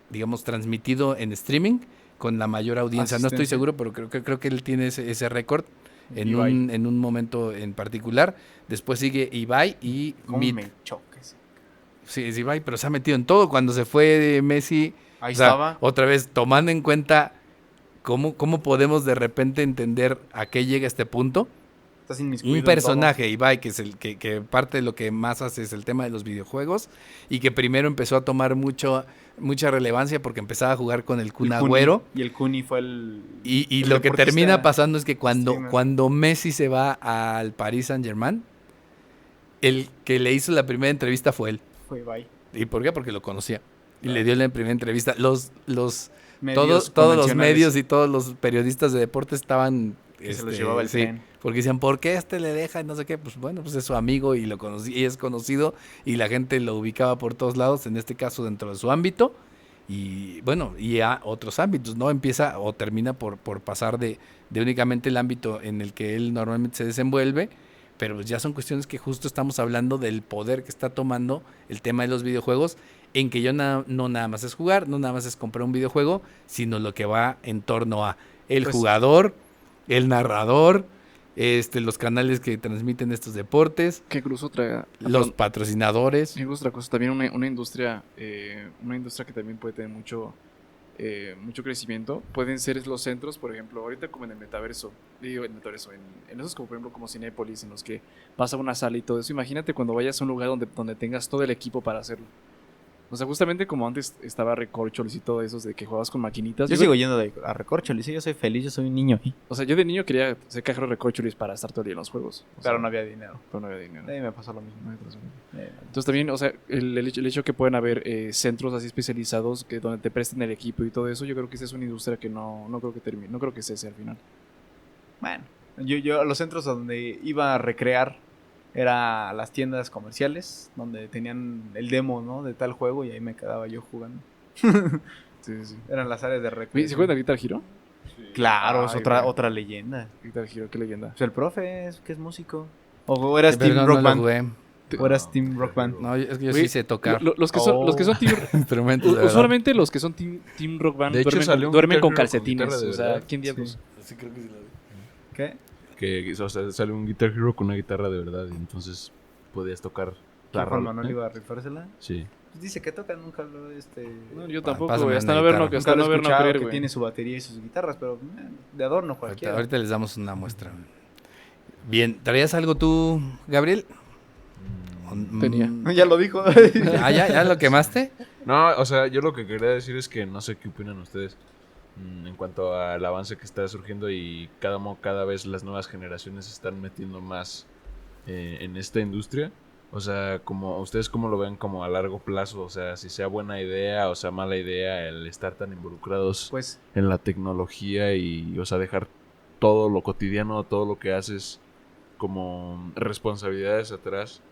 digamos, transmitido en streaming con la mayor audiencia. No estoy seguro, pero creo que él tiene ese récord en un momento en particular. Después sigue Ibai y me choques. Sí, es Ibai, pero se ha metido en todo. Cuando se fue Messi, ahí estaba. Otra vez, tomando en cuenta cómo podemos de repente entender a qué llega este punto. Un personaje, Ibai, que es el que parte de lo que más hace es el tema de los videojuegos, y que primero empezó a tomar mucha relevancia porque empezaba a jugar con el Kun Agüero. Y el Kuni fue el... Y lo que termina pasando es que cuando Messi se va al Paris Saint-Germain, el que le hizo la primera entrevista fue él. Fue Ibai. ¿Y por qué? Porque lo conocía. Y le dio la primera entrevista. Todos los medios y todos los periodistas de deporte estaban... se los llevaba el tren. Porque decían, ¿por qué le deja? No sé qué. Pues bueno, pues es su amigo y lo conocí, y es conocido, y la gente lo ubicaba por todos lados, en este caso dentro de su ámbito, y bueno, y a otros ámbitos, ¿no? Empieza o termina por pasar de únicamente el ámbito en el que él normalmente se desenvuelve, pero pues ya son cuestiones que justo estamos hablando del poder que está tomando el tema de los videojuegos, en que no nada más es jugar, no nada más es comprar un videojuego, sino lo que va en torno a el jugador, el narrador, los canales que transmiten estos deportes, que incluso los patrocinadores. Incluso otra cosa, también una industria que también puede tener mucho crecimiento, pueden ser los centros, por ejemplo, ahorita como en el metaverso, en esos como por ejemplo como Cinépolis, en los que pasa una sala y todo eso. Imagínate cuando vayas a un lugar donde tengas todo el equipo para hacerlo. O sea, justamente como antes estaba Recorcholis y todo eso, de que jugabas con maquinitas. Yo sigo yendo a Recorcholis, yo soy feliz, yo soy un niño. O sea, yo de niño quería ser cajero de Recorcholis para estar todo el día en los juegos. Pero no había dinero. Me pasó lo mismo. Entonces también, o sea, el hecho que pueden haber centros así especializados donde te presten el equipo y todo eso, yo creo que esa es una industria que no creo que termine, no creo que cese al final. Bueno, yo a los centros donde iba a recrear era las tiendas comerciales donde tenían el demo, ¿no? De tal juego, y ahí me quedaba yo jugando. Sí. Eran las áreas de recreo. ¿Se juega Guitar Hero? Sí. Claro, es otra leyenda. Guitar Hero, ¿qué leyenda? Pues el profe que es músico. O eras Team Rock Band. O eras Team Rock Band. No, es que yo sí sé tocar. Los que son Team instrumentos. Usualmente los que son Team Rock Band duermen con calcetines. O sea, ¿quién diablos? Sí, creo que sí lo vi. ¿Qué? Que o sea, sale un Guitar Hero con una guitarra de verdad, y entonces podías tocar la rola. ¿No le iba a rifársela? Sí. Pues dice que toca, nunca lo No, yo tampoco, güey. Hasta no ver no creer, güey. Tiene su batería y sus guitarras, pero de adorno cualquiera. Ahorita les damos una muestra. Bien, ¿traías algo tú, Gabriel? Tenía. Ya lo dijo. ¿Ya lo quemaste? No, o sea, yo lo que quería decir es que no sé qué opinan ustedes en cuanto al avance que está surgiendo y cada vez las nuevas generaciones se están metiendo más en esta industria. O sea, como ustedes cómo lo ven como a largo plazo, o sea, si sea buena idea o sea mala idea el estar tan involucrados Pues en la tecnología y, o sea, dejar todo lo cotidiano, todo lo que haces como responsabilidades atrás,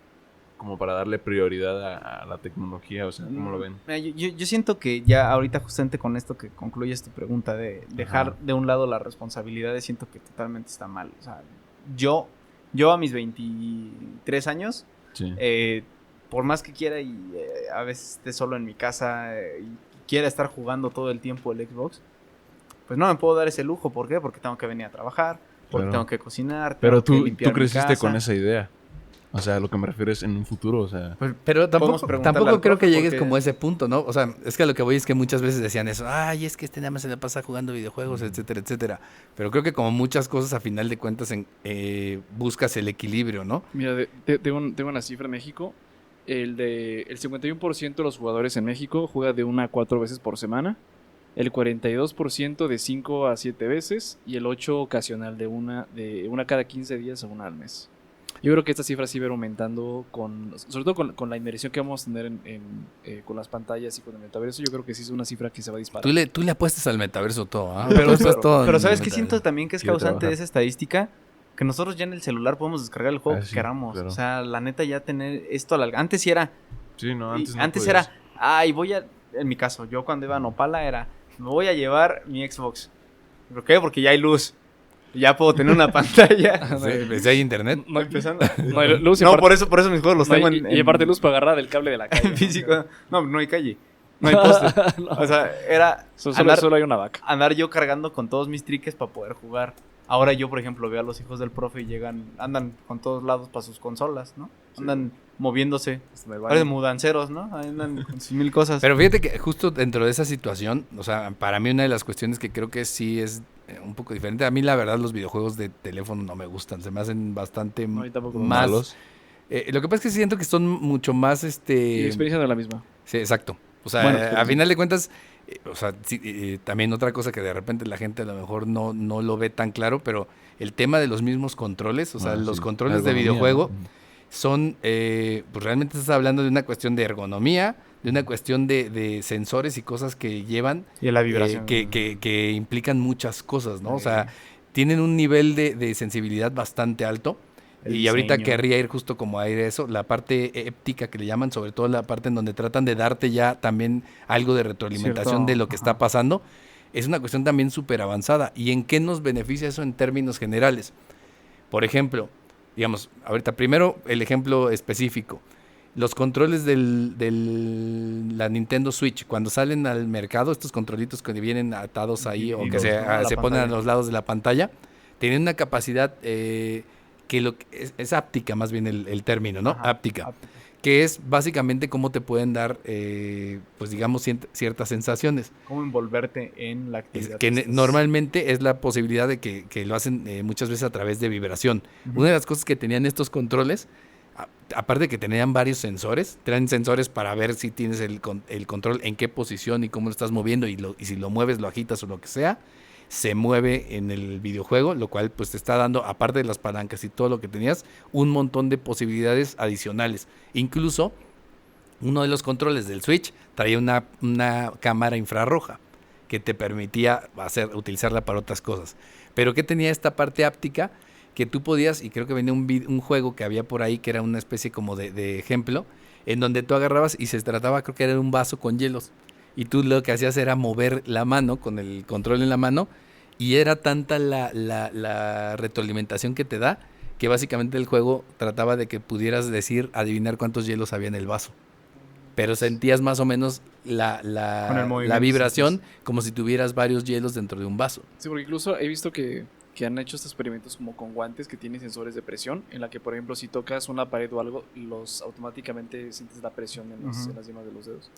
como para darle prioridad a la tecnología, o sea, ¿cómo lo ven? mira, yo siento que ya ahorita justamente con esto que concluyes tu pregunta de dejar Ajá. de un lado las responsabilidades, siento que totalmente está mal. O sea, yo a mis 23 años, Sí. por más que quiera y a veces esté solo en mi casa y quiera estar jugando todo el tiempo el Xbox, pues no me puedo dar ese lujo. ¿Por qué? Porque tengo que venir a trabajar, porque Claro. tengo que cocinar, Pero tengo que tú limpiar mi creciste casa. con esa idea. O sea, lo que me refiero es en un futuro, o sea... Pues, Pero podemos preguntarle al tampoco creo que profe llegues porque- como a ese punto, ¿no? O sea, es que a lo que voy es que muchas veces decían eso, ay, es que este nada más se la pasa jugando videojuegos, etcétera, etcétera. Pero creo que como muchas cosas, a final de cuentas, buscas el equilibrio, ¿no? Mira, tengo una cifra en México. El 51% de los jugadores en México juega de 1 a 4 veces por semana. El 42% de 5 a 7 veces. Y el 8% ocasional de una cada 15 días a una al mes. Yo creo que esta cifra sí va a ir aumentando, sobre todo con la inmersión que vamos a tener con las pantallas y con el metaverso. Yo creo que sí es una cifra que se va a disparar. Tú le apuestas al metaverso todo, ¿ah? Pero, Tú estás todo en pero ¿sabes el qué siento metaverso. también que es Quiero causante trabajar. de esa estadística? Que nosotros ya en el celular podemos descargar el juego Ah, que sí, queramos. claro. O sea, la neta ya tener esto antes sí era... Sí, no, antes no antes podías. era... Ay, en mi caso, yo cuando iba a Nopala era... Me voy a llevar mi Xbox. ¿Por qué? Porque ya hay luz. Ya puedo tener una pantalla. Sí, pues, hay internet. No, Empezando. no hay luz y No, aparte- por eso mis juegos los no hay- tengo y aparte luz para agarrar del cable de la calle. en físico. No hay calle. No hay poste. O sea, era Solo hay una vaca. andar yo cargando con todos mis triques para poder jugar. Ahora yo, por ejemplo, veo a los hijos del profe y andan con todos lados para sus consolas, ¿no? Andan moviéndose. Parecen mudanceros, ¿no? Andan con sus mil cosas. Pero fíjate que justo dentro de esa situación, o sea, para mí una de las cuestiones que creo que sí es un poco diferente, a mí la verdad los videojuegos de teléfono no me gustan, se me hacen bastante No, a mí tampoco me más... Malos. Lo que pasa es que siento que son mucho más, Y la experiencia no es la misma. Sí, exacto. O sea, Bueno, a final de cuentas, o sea, sí, también otra cosa que de repente la gente a lo mejor no lo ve tan claro, pero el tema de los mismos controles, o sea, los Sí, controles de ergonomía, videojuego ¿no? son, pues realmente estás hablando de una cuestión de ergonomía, de una cuestión de sensores y cosas que llevan, Y la vibración. que implican muchas cosas, ¿no? O sea, tienen un nivel de sensibilidad bastante alto. El Y ahorita diseño. querría ir justo como a ir a eso, la parte éptica que le llaman, sobre todo la parte en donde tratan de darte ya también algo de retroalimentación Cierto, de lo que está ajá. pasando, es una cuestión también súper avanzada. ¿Y en qué nos beneficia eso en términos generales? Por ejemplo, digamos, ahorita primero el ejemplo específico. Los controles la Nintendo Switch, cuando salen al mercado, estos controlitos que vienen atados ahí o que Divididos, se, ¿no? A la se ponen a pantalla. los lados de la pantalla, tienen una capacidad es áptica, más bien el término, ¿no? Ajá, Áptica. Que es básicamente cómo te pueden dar, pues digamos, ciertas sensaciones. Cómo envolverte en la actividad. Que estás- normalmente es la posibilidad de que lo hacen muchas veces a través de vibración. Ujú. Una de las cosas que tenían estos controles, aparte de que tenían varios sensores, traen sensores para ver si tienes el control en qué posición y cómo lo estás moviendo y si lo mueves, lo agitas o lo que sea, se mueve en el videojuego, lo cual pues te está dando, aparte de las palancas y todo lo que tenías, un montón de posibilidades adicionales. Incluso uno de los controles del Switch traía una cámara infrarroja que te permitía utilizarla para otras cosas. Pero que tenía esta parte áptica que tú podías, y creo que venía un juego que había por ahí que era una especie como de ejemplo, en donde tú agarrabas y se trataba, creo que era un vaso con hielos. Y tú lo que hacías era mover la mano con el control en la mano y era tanta la retroalimentación que te da que básicamente el juego trataba de que pudieras adivinar cuántos hielos había en el vaso. Pero sentías más o menos Con el la movimiento, vibración como si tuvieras varios hielos dentro de un vaso. Sí, porque incluso he visto que han hecho estos experimentos como con guantes que tienen sensores de presión, en la que, por ejemplo, si tocas una pared o algo, automáticamente sientes la presión en Ujú. las yemas de los dedos.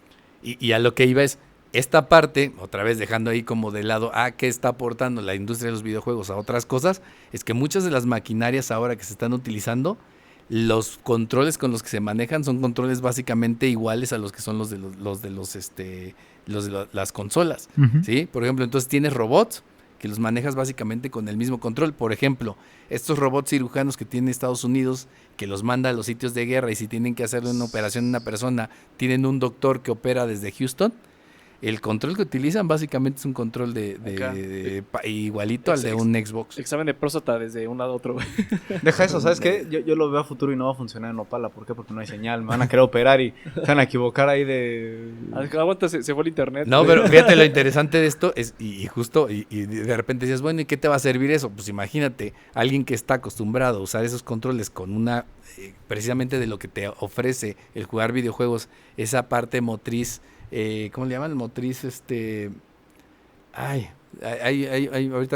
Y a lo que iba es, esta parte, otra vez dejando ahí como de lado, ¿qué está aportando la industria de los videojuegos a otras cosas? Es que muchas de las maquinarias ahora que se están utilizando, los controles con los que se manejan son controles básicamente iguales a los que son los de las consolas, Ujú. ¿sí? Por ejemplo, entonces tienes robots que los manejas básicamente con el mismo control. Por ejemplo, estos robots cirujanos que tiene Estados Unidos, que los manda a los sitios de guerra y si tienen que hacerle una operación a una persona, tienen un doctor que opera desde Houston. El control que utilizan básicamente es un control Acá. igualito al de un Xbox. Examen de próstata desde un lado a otro, güey. Deja eso, ¿sabes qué? Yo lo veo a futuro y no va a funcionar en Opala. ¿Por qué? Porque no hay señal. Me van a querer operar y se van a equivocar ahí de... Aguanta, se fue el internet. No, pero fíjate lo interesante de esto es, y justo, y de repente dices, bueno, ¿y qué te va a servir eso? Pues imagínate, alguien que está acostumbrado a usar esos controles con una, precisamente de lo que te ofrece el jugar videojuegos, esa parte motriz, ¿cómo le llaman? Motriz,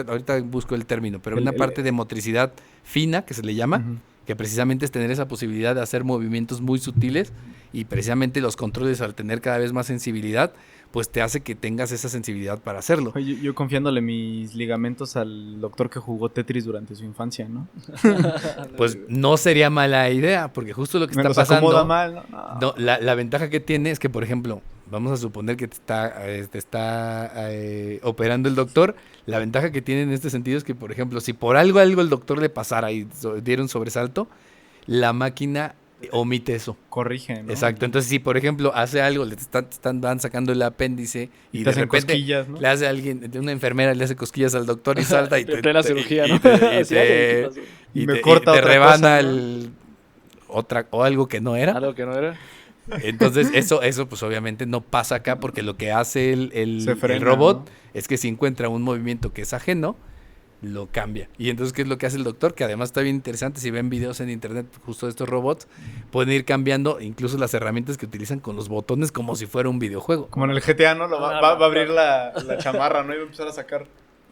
ahorita busco el término, pero una parte de motricidad fina, que se le llama, Ujú. que precisamente es tener esa posibilidad de hacer movimientos muy sutiles y precisamente los controles al tener cada vez más sensibilidad, pues te hace que tengas esa sensibilidad para hacerlo. Oye, yo confiándole mis ligamentos al doctor que jugó Tetris durante su infancia, ¿no? Pues no sería mala idea, porque justo lo que Me está los acomoda pasando, mal, ¿no? No. no, la ventaja que tiene es que, por ejemplo, vamos a suponer que te está operando el doctor, la ventaja que tiene en este sentido es que, por ejemplo, si por algo el doctor le pasara y diera un sobresalto, la máquina omite eso. Corrige, ¿no? Exacto. Entonces, si por ejemplo hace algo, van sacando el apéndice y te de hacen repente cosquillas, ¿no? le hace a alguien, una enfermera le hace cosquillas al doctor y salta y En plena cirugía, ¿no? y te- Sí, ¿qué pasó? y Me te- corta y te otra rebana cosa, ¿no? o algo que no era. Algo que no era. Entonces, eso pues obviamente no pasa acá porque lo que hace Se el frena, robot ¿no? es que si encuentra un movimiento que es ajeno, lo cambia. Y entonces, ¿qué es lo que hace el doctor? Que además está bien interesante, si ven videos en internet justo de estos robots, pueden ir cambiando incluso las herramientas que utilizan con los botones como si fuera un videojuego. Como en el GTA, ¿no? Va a abrir la chamarra, ¿no? Y va a empezar a sacar.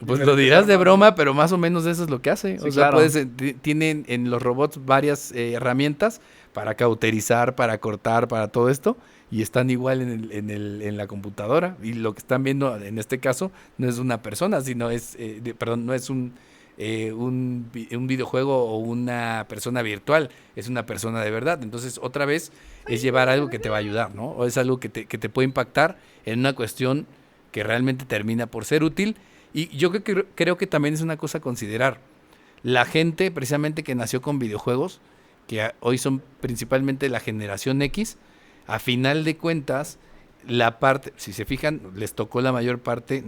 Pues lo dirás de broma, pero más o menos eso es lo que hace. Sí, O sea, claro. tienen en los robots varias herramientas para cauterizar, para cortar, para todo esto, y están igual en la computadora. Y lo que están viendo en este caso no es una persona, sino no es un videojuego o una persona virtual, es una persona de verdad. Entonces, otra vez, es llevar algo que te va a ayudar, ¿no? O es algo que te puede impactar en una cuestión que realmente termina por ser útil. Y yo creo que también es una cosa a considerar. La gente, precisamente que nació con videojuegos, que hoy son principalmente la generación X, a final de cuentas, la parte, si se fijan, nos tocó la mayor parte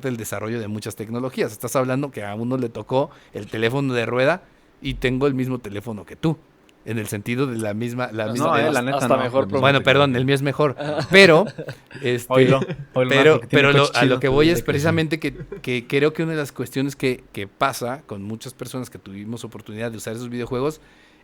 del desarrollo de muchas tecnologías. Estás hablando que a uno le tocó el teléfono de rueda y tengo el mismo teléfono que tú. En el sentido de la misma No, de la neta hasta no. mejor. bueno, perdón, el mío es mejor. Pero, Oílo pero porque tiene un coche a lo chido. que voy es precisamente que creo que una de las cuestiones que pasa con muchas personas que tuvimos oportunidad de usar esos videojuegos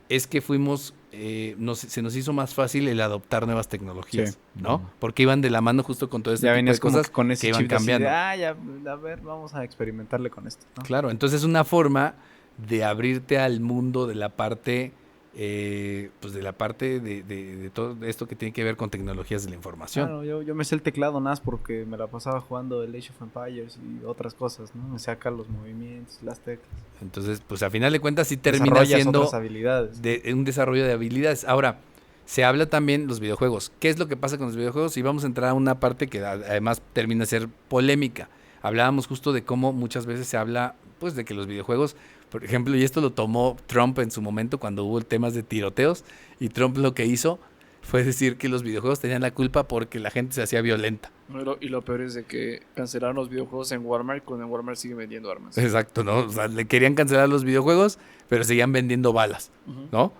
es que se nos hizo más fácil el adoptar nuevas tecnologías, Sí. ¿no? Porque iban de la mano justo con todo este Ya tipo de venías como cosas que con ese que iban chip así de, cambiando. ya, a ver, vamos a experimentarle con esto, ¿no? Claro, entonces es una forma de abrirte al mundo de la parte, pues de la parte de todo esto que tiene que ver con tecnologías de la información. Claro, yo me sé el teclado NAS porque me la pasaba jugando el Age of Empires y otras cosas, ¿no? Me sé acá los movimientos, las teclas. Entonces, pues a final de cuentas sí termina Desarrollas siendo otras habilidades. un desarrollo de habilidades. Ahora, se habla también los videojuegos. ¿Qué es lo que pasa con los videojuegos? Y vamos a entrar a una parte que además termina a ser polémica. Hablábamos justo de cómo muchas veces se habla, pues, de que los videojuegos, por ejemplo, y esto lo tomó Trump en su momento cuando hubo temas de tiroteos, y Trump lo que hizo fue decir que los videojuegos tenían la culpa porque la gente se hacía violenta. Y lo peor es de que cancelaron los videojuegos en Walmart cuando en Walmart siguen vendiendo armas. Exacto, ¿no? O sea, le querían cancelar los videojuegos, pero seguían vendiendo balas, Ujú. ¿no?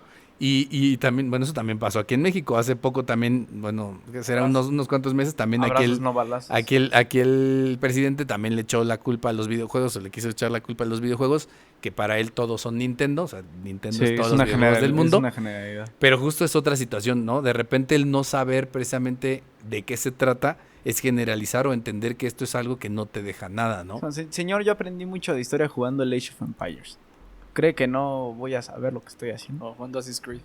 Y también, bueno, eso también pasó aquí en México. Hace poco también, bueno, que será unos cuantos meses, también Abrazos, no balazos. aquí el presidente también le echó la culpa a los videojuegos, o le quiso echar la culpa a los videojuegos, que para él todos son Nintendo, o sea, Nintendo Sí, es todos es los una videojuegos del mundo. Es una generalidad. Pero justo es otra situación, ¿no? De repente el no saber precisamente de qué se trata es generalizar o entender que esto es algo que no te deja nada, ¿no? O sea, señor, yo aprendí mucho de historia jugando el Age of Empires. ¿Cree que no voy a saber lo que estoy haciendo? No, jugando Assassin's Creed.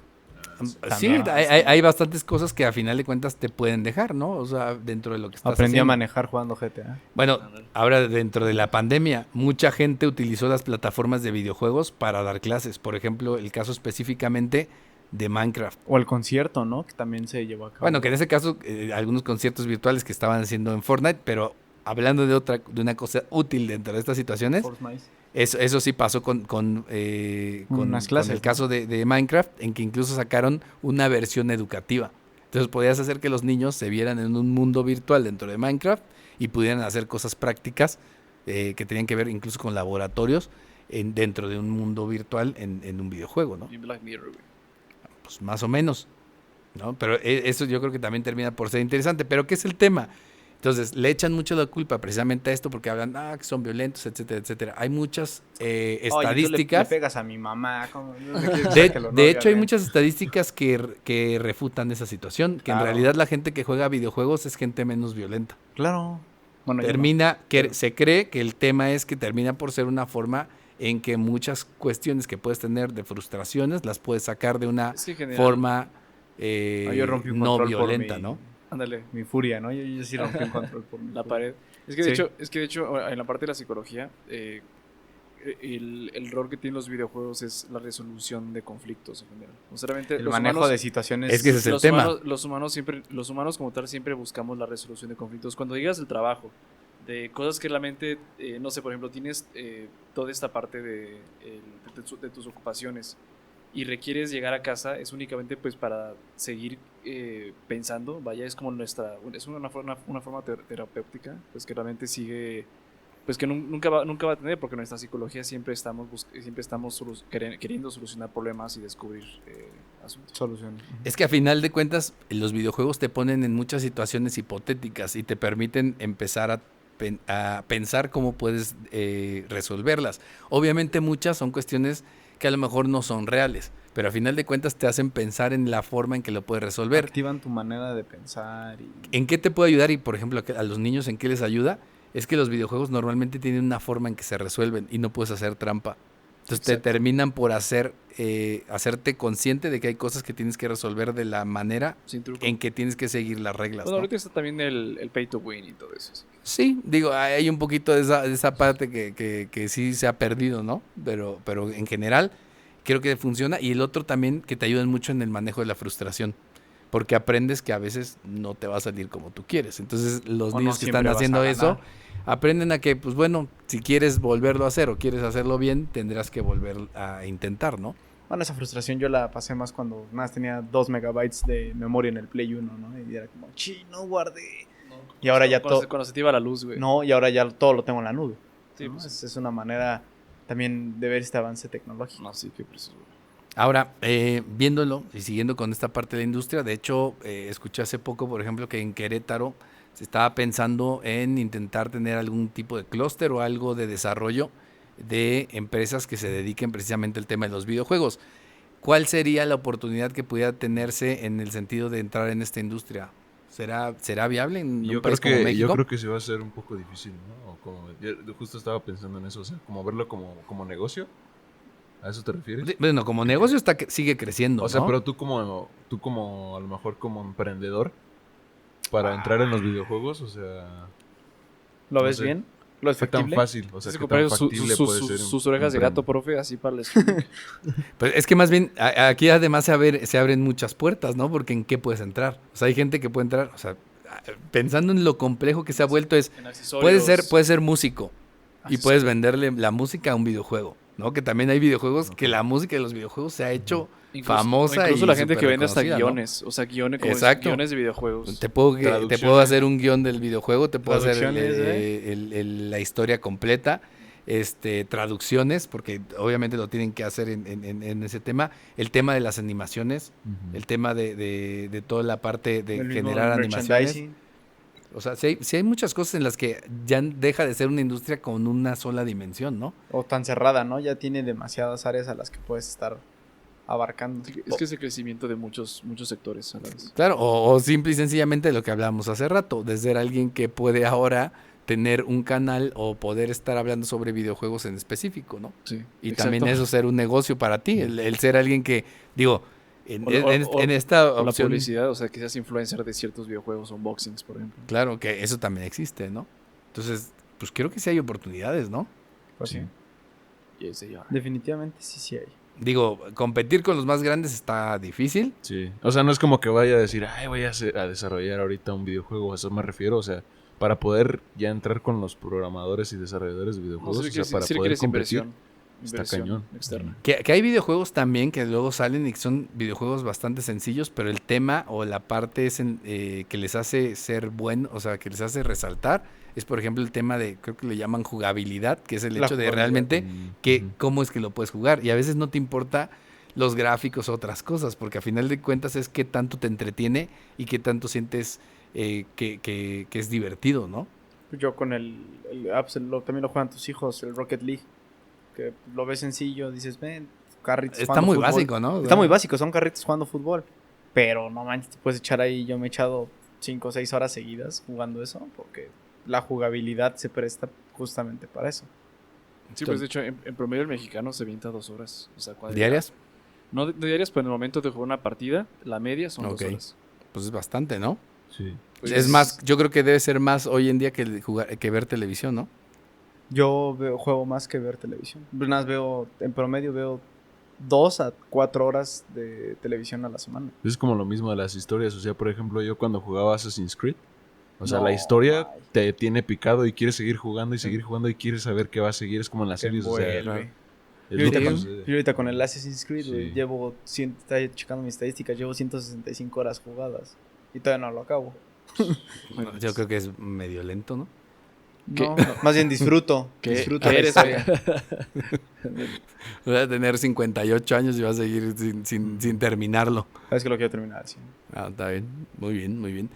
Sí, También. hay bastantes cosas que a final de cuentas te pueden dejar, ¿no? O sea, dentro de lo que estás Aprendí a haciendo. manejar jugando GTA. Bueno, ahora dentro de la pandemia, mucha gente utilizó las plataformas de videojuegos para dar clases. Por ejemplo, el caso específicamente de Minecraft. O el concierto, ¿no? Que también se llevó a cabo. Bueno, que en ese caso, algunos conciertos virtuales que estaban haciendo en Fortnite, pero hablando de una cosa útil dentro de estas situaciones, Fortnite. eso sí pasó con Unas clases, el ¿no? caso de Minecraft, en que incluso sacaron una versión educativa. Entonces podías hacer que los niños se vieran en un mundo virtual dentro de Minecraft y pudieran hacer cosas prácticas que tenían que ver incluso con laboratorios dentro de un mundo virtual en un videojuego, ¿no? Y Black Mirror, güey. Pues más o menos, ¿no? Pero eso yo creo que también termina por ser interesante. Pero ¿qué es el tema? Entonces, le echan mucho la culpa precisamente a esto porque hablan, que son violentos, etcétera, etcétera. Hay muchas estadísticas. Le pegas a mi mamá. ¿cómo? De hecho, hay muchas estadísticas que refutan esa situación. Que en Claro. realidad la gente que juega videojuegos es gente menos violenta. Claro. Bueno, yo Termina, se cree que el tema es que termina por ser una forma en que muchas cuestiones que puedes tener de frustraciones las puedes sacar de una Sí, general. forma yo rompí un no control por violenta, mi- ¿no? Ándale, Mi furia, ¿no? Yo sí rompí un control por mi la furia. pared. Es que de hecho, en la parte de la psicología, el rol que tienen los videojuegos es la resolución de conflictos en general. O sea, realmente El los manejo humanos- de situaciones. Es que ese es el tema. los humanos como tal siempre buscamos la resolución de conflictos. Cuando digas el trabajo, de cosas que realmente, no sé, por ejemplo, tienes toda esta parte de tus ocupaciones y requieres llegar a casa, es únicamente pues para seguir pensando, vaya, es como es una forma terapéutica, pues que realmente sigue, pues que nunca va a tener, porque en nuestra psicología siempre estamos queriendo solucionar problemas y descubrir asuntos. Soluciones. Es que a final de cuentas los videojuegos te ponen en muchas situaciones hipotéticas y te permiten empezar a pensar cómo puedes resolverlas. Obviamente muchas son cuestiones que a lo mejor no son reales, pero a final de cuentas te hacen pensar en la forma en que lo puedes resolver. Activan tu manera de pensar. ¿En qué te puede ayudar? Y por ejemplo a los niños en qué les ayuda es que los videojuegos normalmente tienen una forma en que se resuelven y no puedes hacer trampa. Entonces te Exacto. terminan por hacerte consciente de que hay cosas que tienes que resolver de la manera Sin truco. en que tienes que seguir las reglas. Bueno, ¿no? ahorita está también el pay to win y todo eso. Sí. Sí, digo, hay un poquito de esa parte que sí se ha perdido, ¿no? Pero en general creo que funciona. Y el otro también que te ayuda mucho en el manejo de la frustración. Porque aprendes que a veces no te va a salir como tú quieres. Entonces los O no niños que siempre están vas a haciendo eso ganar. aprenden a que, pues bueno, si quieres volverlo a hacer o quieres hacerlo bien, tendrás que volver a intentar, ¿no? Bueno, esa frustración yo la pasé más cuando más tenía 2 megabytes de memoria en el Play 1, ¿no? Y era como, no guardé. Y ahora ya todo. Cuando se te iba la luz, güey. No, y ahora ya todo lo tengo en la nube. Sí, ¿no? pues. Es una manera también de ver este avance tecnológico. No, sí, qué preciso, güey. Ahora, viéndolo y siguiendo con esta parte de la industria, de hecho, escuché hace poco, por ejemplo, que en Querétaro se estaba pensando en intentar tener algún tipo de clúster o algo de desarrollo de empresas que se dediquen precisamente al tema de los videojuegos. ¿Cuál sería la oportunidad que pudiera tenerse en el sentido de entrar en esta industria? ¿Será viable en un país como México? Yo creo que se va a hacer un poco difícil, ¿no? O como, yo justo estaba pensando en eso, o sea, como verlo como negocio. ¿A eso te refieres? Bueno, como negocio sigue creciendo, O sea, ¿no? pero tú como a lo mejor como emprendedor para entrar en los videojuegos, o sea, ¿Lo no ves sé. bien? ¿Lo es ¿qué tan factible? fácil? O sea, Se ¿qué compraron tan factible puede ser? sus orejas de gato, profe, así para les... Pues es que más bien aquí además se abren muchas puertas, ¿no? Porque en qué puedes entrar. O sea, hay gente que puede entrar, o sea, pensando en lo complejo que se ha vuelto es, en accesorios. puedes ser músico y puedes venderle la música a un videojuego, ¿no? Que también hay videojuegos que la música de los videojuegos se ha hecho famosa incluso y la gente que súper vende hasta reconocida, ¿no? guiones, o sea, guiones como Exacto. guiones de videojuegos. Te puedo Traducciones. hacer un guión del videojuego, te puedo hacer Traducciones, la historia completa, traducciones, porque obviamente lo tienen que hacer en ese tema. El tema de las animaciones, el tema de toda la parte de El mismo generar animaciones. merchandising. O sea, sí hay muchas cosas en las que ya deja de ser una industria con una sola dimensión, ¿no? O tan cerrada, ¿no? Ya tiene demasiadas áreas a las que puedes estar abarcando. Es que es el crecimiento de muchos sectores a la vez. Claro, o simple y sencillamente lo que hablamos hace rato, de ser alguien que puede ahora tener un canal o poder estar hablando sobre videojuegos en específico, ¿no? Sí, Y exacto. también eso ser un negocio para ti, el ser alguien que, digo, en esta O la opción, publicidad, o sea, que seas influencer de ciertos videojuegos, unboxings, por ejemplo. claro que eso también existe, ¿no? Entonces, pues creo que sí hay oportunidades, ¿no? Pues sí. Y ese ya. Definitivamente sí hay. Digo, competir con los más grandes está difícil. Sí. O sea, no es como que vaya a decir, ay, voy a desarrollar ahorita un videojuego. A eso me refiero. O sea, para poder ya entrar con los programadores y desarrolladores de videojuegos, o sea, para poder competir, está cañón. externa. Que hay videojuegos también que luego salen y que son videojuegos bastante sencillos, pero el tema o la parte es que les hace ser bueno, o sea, que les hace resaltar, es por ejemplo el tema de, creo que le llaman jugabilidad, que es el La hecho de jugabilidad. realmente que Ujú. cómo es que lo puedes jugar. Y a veces no te importa los gráficos o otras cosas, porque a final de cuentas es qué tanto te entretiene y qué tanto sientes que es divertido, ¿no? Yo con el también lo juegan tus hijos, el Rocket League, que lo ves sencillo, dices, ven, carritos Está jugando muy fútbol. básico, ¿no? O Está sea, muy básico, son carritos jugando fútbol. Pero no manches, te puedes echar ahí, yo me he echado 5 o 6 horas seguidas jugando eso, porque la jugabilidad se presta justamente para eso. Sí, pues de hecho, en promedio el mexicano se avienta 2 horas. O sea, ¿Diarias? No de diarias, pero en el momento de jugar una partida, la media son Ok. 2 horas. Pues es bastante, ¿no? Sí. Pues Es más, yo creo que debe ser más hoy en día que ver televisión, ¿no? Yo juego más que ver televisión. Nada más en promedio veo 2 a 4 horas de televisión a la semana. Es como lo mismo de las historias. O sea, por ejemplo, yo cuando jugaba Assassin's Creed, o sea, No, la historia ay. te tiene picado y quieres seguir jugando y seguir jugando y quieres saber qué va a seguir. Es como en las Te series, o sea, envuelve. es Yo lo ahorita, que con, sucede. yo ahorita con el Assassin's Creed, güey, Sí. llevo, está checando mis estadísticas, llevo 165 horas jugadas y todavía no lo acabo. Yo creo que es medio lento, ¿no? No, más bien disfruto. ¿Qué Disfruto la eres, historia. Voy a tener 58 años y va a seguir sin terminarlo. Es que lo quiero terminar, sí. Ah, está bien, muy bien, muy bien.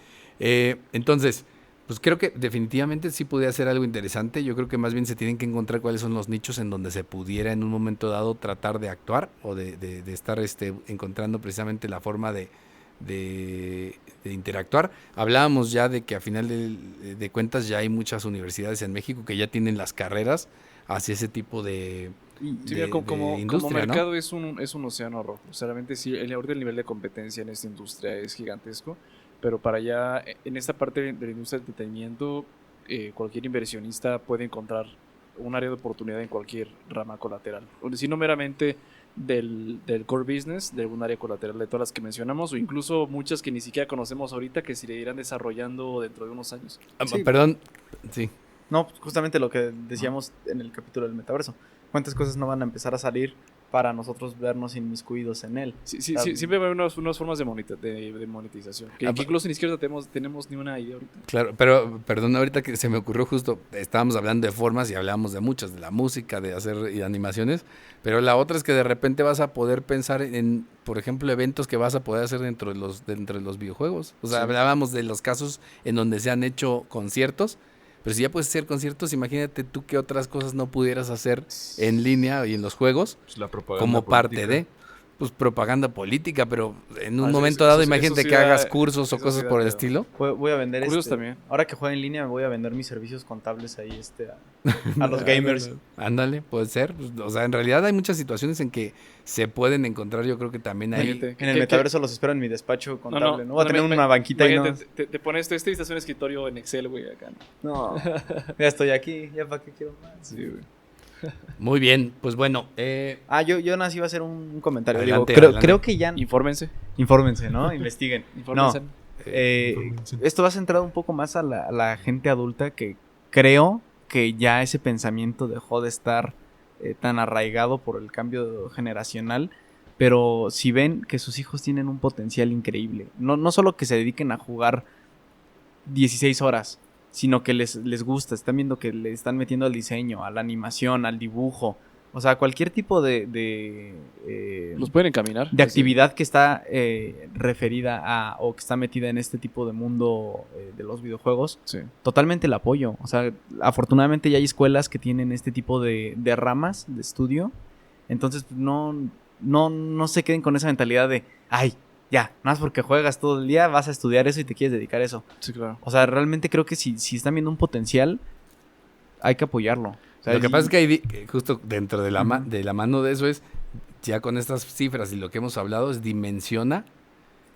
Entonces, pues creo que definitivamente sí pudiera ser algo interesante. Yo creo que más bien se tienen que encontrar cuáles son los nichos en donde se pudiera en un momento dado tratar de actuar o de estar encontrando precisamente la forma de interactuar. Hablábamos ya de que a final de cuentas ya hay muchas universidades en México que ya tienen las carreras hacia ese tipo de Sí, de- mira, de como industria, ¿no? mercado es un océano rojo. O sea, realmente sí, ahorita el nivel de competencia en esta industria es gigantesco. Pero para allá, en esta parte de la industria del entretenimiento, cualquier inversionista puede encontrar un área de oportunidad en cualquier rama colateral. O si no meramente del core business, de un área colateral de todas las que mencionamos, o incluso muchas que ni siquiera conocemos ahorita que se irán desarrollando dentro de unos años. Sí. Perdón, sí. No, justamente lo que decíamos en el capítulo del metaverso. ¿Cuántas cosas no van a empezar a salir para nosotros vernos inmiscuidos en él? Sí, sí, Ah, sí, siempre va a haber unas formas de monetización. Que Ah, incluso ni siquiera tenemos ni una idea ahorita. Claro, pero perdón, ahorita que se me ocurrió justo, estábamos hablando de formas y hablábamos de muchas, de la música, de hacer y animaciones, pero la otra es que de repente vas a poder pensar en, por ejemplo, eventos que vas a poder hacer dentro de los videojuegos. O sea, Sí. hablábamos de los casos en donde se han hecho conciertos, pero si ya puedes hacer conciertos, imagínate tú qué otras cosas no pudieras hacer en línea y en los juegos Pues la propaganda como parte política. de pues propaganda política, pero en un Ah, momento eso- dado eso imagínate sí que da- hagas cursos o eso cosas sí da por el miedo. estilo. Voy a vender Cursos también. Ahora que juego en línea, me voy a vender mis servicios contables ahí a los gamers. Ándale, puede ser. Pues, o sea, en realidad hay muchas situaciones en que se pueden encontrar, yo creo que también hay... Fíjate, En el metaverso los espero en mi despacho contable, ¿no? Voy a tener una banquita y no. Te pones esto y estás en un escritorio en Excel, güey, acá. No, ya estoy aquí, ya para qué quiero más. Sí, güey. Muy bien, pues bueno, Yo nací iba a hacer un comentario. Adelante, Digo, adelante. creo que ya. Infórmense. Infórmense, ¿no? Investiguen. Infórmense. Esto va centrado un poco más a la gente adulta que creo que ya ese pensamiento dejó de estar tan arraigado por el cambio generacional. Pero si ven que sus hijos tienen un potencial increíble, no solo que se dediquen a jugar 16 horas, sino que les gusta, están viendo que le están metiendo al diseño, a la animación, al dibujo, o sea, cualquier tipo de Los pueden encaminar. de actividad que está referida a o que está metida en este tipo de mundo de los videojuegos, Sí. totalmente el apoyo. O sea, afortunadamente ya hay escuelas que tienen este tipo de ramas de estudio, entonces no se queden con esa mentalidad de, ay, ya, nada más porque juegas todo el día, vas a estudiar eso y te quieres dedicar a eso. Sí, claro. O sea, realmente creo que si están viendo un potencial, hay que apoyarlo. O sea, lo que pasa es que hay justo dentro de la, de la mano de eso es ya con estas cifras y lo que hemos hablado, dimensiona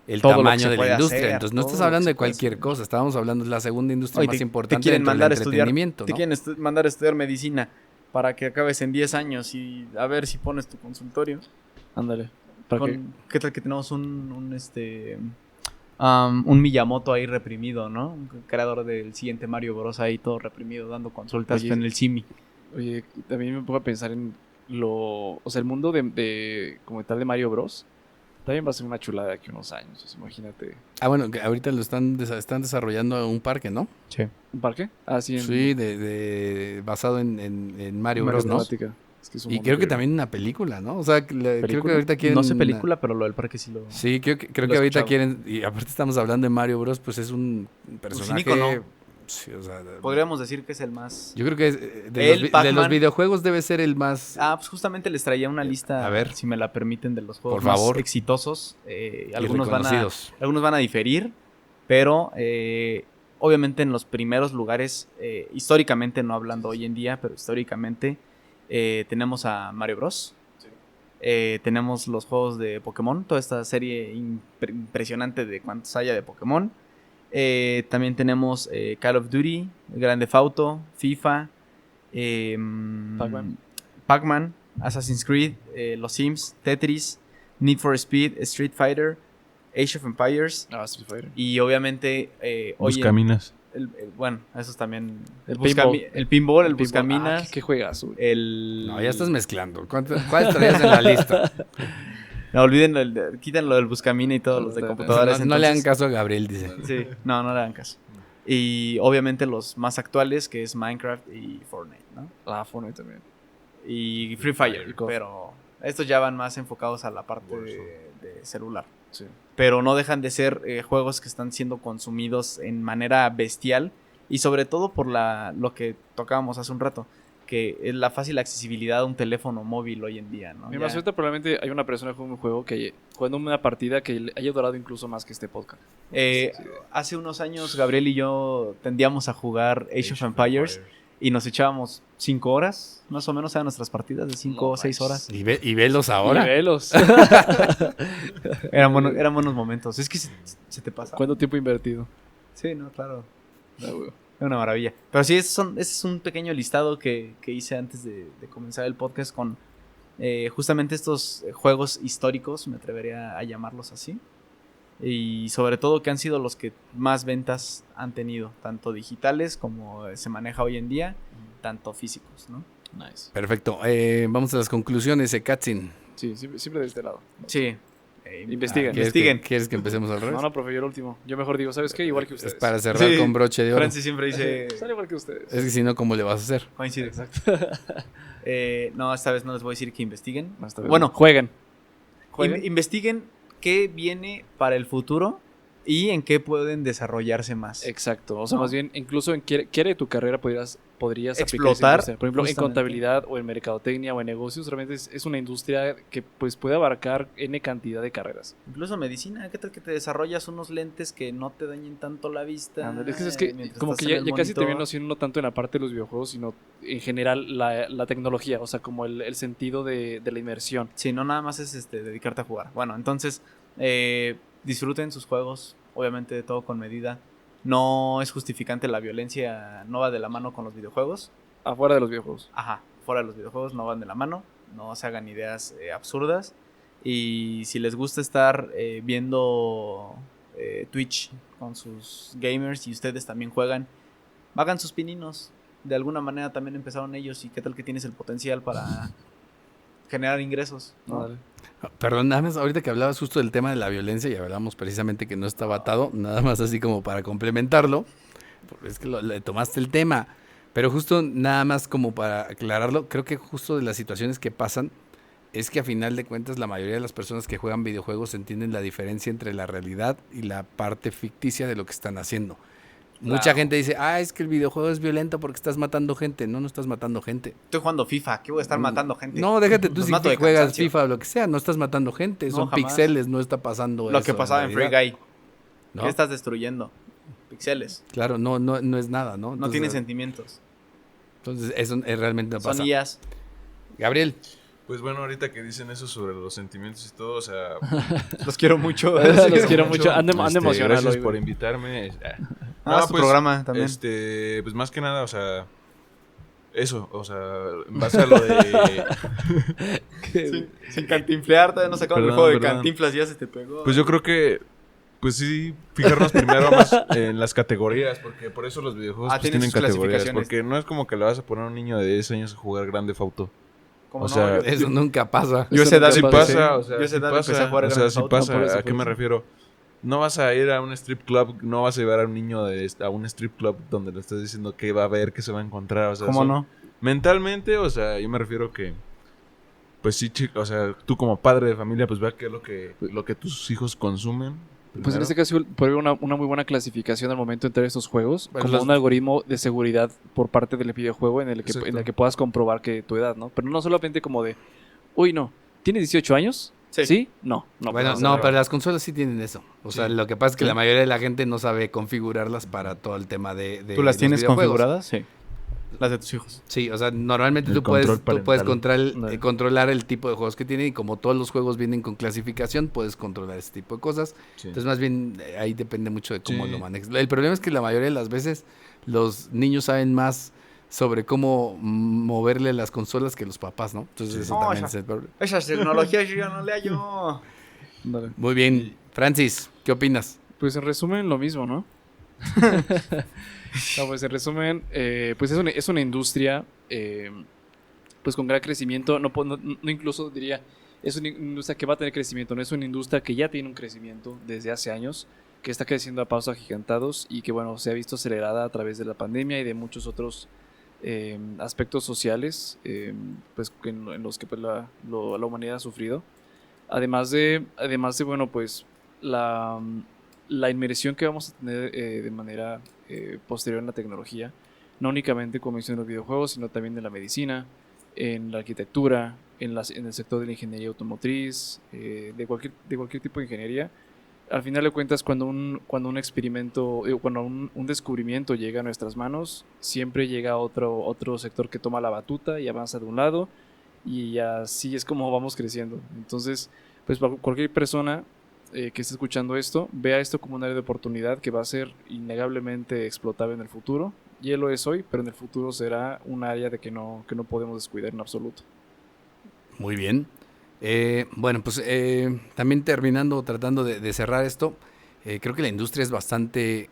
el Todo lo que tamaño se de la puede industria. hacer, Entonces, no todo estás lo que hablando se de puede cualquier hacer. cosa. Estábamos hablando de la segunda industria Oye, más te importante quieren dentro del mandar a estudiar, entretenimiento, te ¿no? quieren mandar a estudiar medicina para que acabes en 10 años y a ver si pones tu consultorio. Ándale. ¿Para qué? ¿Qué tal que tenemos un Miyamoto ahí reprimido, ¿no? Un creador del siguiente Mario Bros. Ahí todo reprimido dando consultas Oye, en el CIMI. Oye, también me pongo a pensar en o sea, el mundo de como tal de Mario Bros. También va a ser una chulada de aquí a unos años, o sea, imagínate. Ah, bueno, que ahorita lo están desarrollando un parque, ¿no? Sí. ¿Un parque? Ah, sí. Sí, basado en Mario Bros, ¿no? Temática. Es que es un Y mundo creo que también una película, ¿no? O sea, creo que ¿Película? ahorita quieren... No sé película, pero lo del parque sí lo... Sí, creo que lo he ahorita escuchado. quieren... Y aparte estamos hablando de Mario Bros, pues es un personaje... ícono. Sí, o sea, Podríamos decir que es el más... yo creo que El de Pac-Man. los videojuegos debe ser el más... Pues justamente les traía una lista, A ver. si me la permiten, de los juegos Por favor. más exitosos. y Algunos reconocidos. algunos van a diferir, pero obviamente en los primeros lugares, históricamente, no hablando hoy en día, pero históricamente, tenemos a Mario Bros. Tenemos los juegos de Pokémon, toda esta serie impresionante de cuántos haya de Pokémon. También tenemos Call of Duty, Grand Theft Auto, FIFA, Pac-Man, Assassin's Creed, Los Sims, Tetris, Need for Speed, Street Fighter, Age of Empires Ah, Street Fighter. y obviamente Buscaminas. bueno, esos también El el pinball, el Ah, buscaminas, ¿qué juegas, güey? el No, ya estás mezclando. ¿Cuál traías en la lista? no olviden quiten lo del buscamina y todos los de No, computadoras. No le hagan entonces- caso a Gabriel, dice. Sí, no le hagan caso. Y obviamente los más actuales, que es Minecraft y Fortnite, ¿no? Ah, Fortnite también. Y Free Fire, Y COD. pero estos ya van más enfocados a la parte de celular. Sí. Pero no dejan de ser juegos que están siendo consumidos en manera bestial y sobre todo por lo que tocábamos hace un rato, que es la fácil accesibilidad a un teléfono móvil hoy en día, ¿no? Mira, Ya- ahorita probablemente hay una persona que juega un juego que jugando una partida que le haya durado incluso más que este podcast. Hace unos años Gabriel y yo tendíamos a jugar Age of Empires y nos echábamos 5 horas, más o menos, a nuestras partidas de 5 o 6 horas. Y velos ahora. Nivelos. Eran buenos momentos. Es que se te pasa. ¿Cuánto tiempo invertido? Sí, no, claro. Ah, güey. Es una maravilla. Pero sí, ese es un pequeño listado que hice antes de comenzar el podcast con justamente estos juegos históricos, me atrevería a llamarlos así. Y sobre todo que han sido los que más ventas han tenido, tanto digitales como se maneja hoy en día, tanto físicos, ¿no? Nice. Perfecto. Vamos a las conclusiones, Katzin. Sí, siempre de este lado. Sí. Investiguen. ¿Quieres que empecemos al revés? No, profe, yo el último. Yo mejor digo, ¿sabes qué? Igual que Es ustedes. para cerrar Sí. con broche de oro. Francis siempre dice... Sale igual que ustedes. Es que si no, ¿cómo le vas a hacer? Coincide, exacto. No, esta vez no les voy a decir que investiguen. No, está bien. Bueno, jueguen. investiguen qué viene para el futuro y en qué pueden desarrollarse más. Exacto. O sea, No. más bien, incluso en qué área de tu carrera podrías aplicar esa Explotar, industria. Por ejemplo, en justamente. contabilidad o en mercadotecnia o en negocios, realmente es una industria que pues puede abarcar N cantidad de carreras. Incluso medicina, ¿qué tal que te desarrollas unos lentes que no te dañen tanto la vista? Ándale, es que mientras como estás que en el ya casi te monitor? viene haciendo no tanto en la parte de los videojuegos, sino en general la tecnología, o sea, como el sentido de la inmersión. Sí, no nada más es dedicarte a jugar. Bueno, entonces disfruten sus juegos, obviamente todo con medida. No es justificante la violencia, no va de la mano con los videojuegos. Afuera de los videojuegos. Ajá, fuera de los videojuegos no van de la mano, no se hagan ideas absurdas. Y si les gusta estar viendo Twitch con sus gamers y ustedes también juegan, hagan sus pininos. De alguna manera también empezaron ellos y qué tal que tienes el potencial para generar ingresos, ¿no? Ándale. Perdón, nada más, ahorita que hablabas justo del tema de la violencia y hablamos precisamente que no estaba atado, nada más así como para complementarlo, porque es que le tomaste el tema, pero justo nada más como para aclararlo, creo que justo de las situaciones que pasan es que a final de cuentas la mayoría de las personas que juegan videojuegos entienden la diferencia entre la realidad y la parte ficticia de lo que están haciendo. Mucha Claro. gente dice, es que el videojuego es violento porque estás matando gente. No, no estás matando gente. Estoy jugando FIFA, ¿qué voy a estar matando gente? No, déjate tú Los si mato de juegas cansancio. FIFA o lo que sea, no estás matando gente, No, son jamás. píxeles, no está pasando Lo eso que pasaba en Free realidad, Guy. ¿no? ¿Qué estás destruyendo? Pixeles. Claro, no es nada, ¿no? No tienen sentimientos. Entonces eso realmente no pasa. Son IAs. Gabriel, Pues bueno, ahorita que dicen eso sobre los sentimientos y todo, o sea... Los quiero mucho. Los quiero mucho. Han de emocionarlo Gracias hoy, por güey. invitarme. Es tu programa también. Pues más que nada, o sea... Eso, o sea, en base a lo de... Sin cantinflear, todavía no sacamos el Perdón, juego de perdón. Cantinflas y ya se te pegó. Pues yo creo que... Pues sí, fijarnos primero más en las categorías, porque por eso los videojuegos pues, tienen tienen sus categorías. clasificaciones. Porque no es como que le vas a poner a un niño de 10 años a jugar Grande Auto. Como o no, sea, Eso nunca pasa. yo a esa edad Sí Nunca pasa, o sea, Yo a esa sí edad pasa, empecé a jugar o sea, Grand sí Theft Auto, pasa. por eso, ¿A qué por me eso. refiero? No vas a ir a un strip club, no vas a llevar a un niño a un strip club donde le estás diciendo qué va a ver, qué se va a encontrar, o sea, ¿Cómo eso- no? mentalmente, o sea, yo me refiero que pues sí, chico, o sea, tú como padre de familia pues vea qué es lo que tus hijos consumen. Pues en primero. este caso puede haber una muy buena clasificación al momento de entrar a estos juegos, Bueno, como los- un algoritmo de seguridad por parte del videojuego en el Exacto. que puedas comprobar que tu edad, ¿no? Pero no solamente como de, uy, no, ¿tienes 18 años? Sí. No. Bueno, pues, no, pero las consolas sí tienen eso. O sea, lo que pasa es que Sí. la mayoría de la gente no sabe configurarlas para todo el tema de ¿Tú las los tienes videojuegos. configuradas? Sí. Las de tus hijos. Sí, o sea, normalmente El tú puedes control parental. controlar el tipo de juegos que tienen y como todos los juegos vienen con clasificación, puedes controlar ese tipo de cosas. Sí. Entonces, más bien, ahí depende mucho de cómo Sí. lo manejes. El problema es que la mayoría de las veces los niños saben más sobre cómo moverle las consolas que los papás, ¿no? Entonces, Sí. eso No, también esa- es el problema. Esas tecnologías yo ya no le hallo. Dale. Muy bien. Francis, ¿qué opinas? Pues en resumen, lo mismo, ¿no? No, pues en resumen, pues es una industria pues con gran crecimiento, no incluso diría, es una industria que va a tener crecimiento, no es una industria que ya tiene un crecimiento desde hace años, que está creciendo a pasos agigantados y que bueno, se ha visto acelerada a través de la pandemia y de muchos otros aspectos sociales pues en los que pues, la humanidad ha sufrido. Además de bueno, pues la inmersión que vamos a tener de manera posterior en la tecnología, no únicamente como en los videojuegos, sino también en la medicina, en la arquitectura, en el sector de la ingeniería automotriz, de cualquier tipo de ingeniería. Al final de cuentas, cuando un experimento, cuando un descubrimiento llega a nuestras manos, siempre llega otro sector que toma la batuta y avanza de un lado, y así es como vamos creciendo. Entonces, pues para cualquier persona que esté escuchando esto, vea esto como un área de oportunidad que va a ser innegablemente explotable en el futuro. Y él lo es hoy, pero en el futuro será un área de que no podemos descuidar en absoluto. Muy bien. Bueno, pues también tratando de cerrar esto, creo que la industria es bastante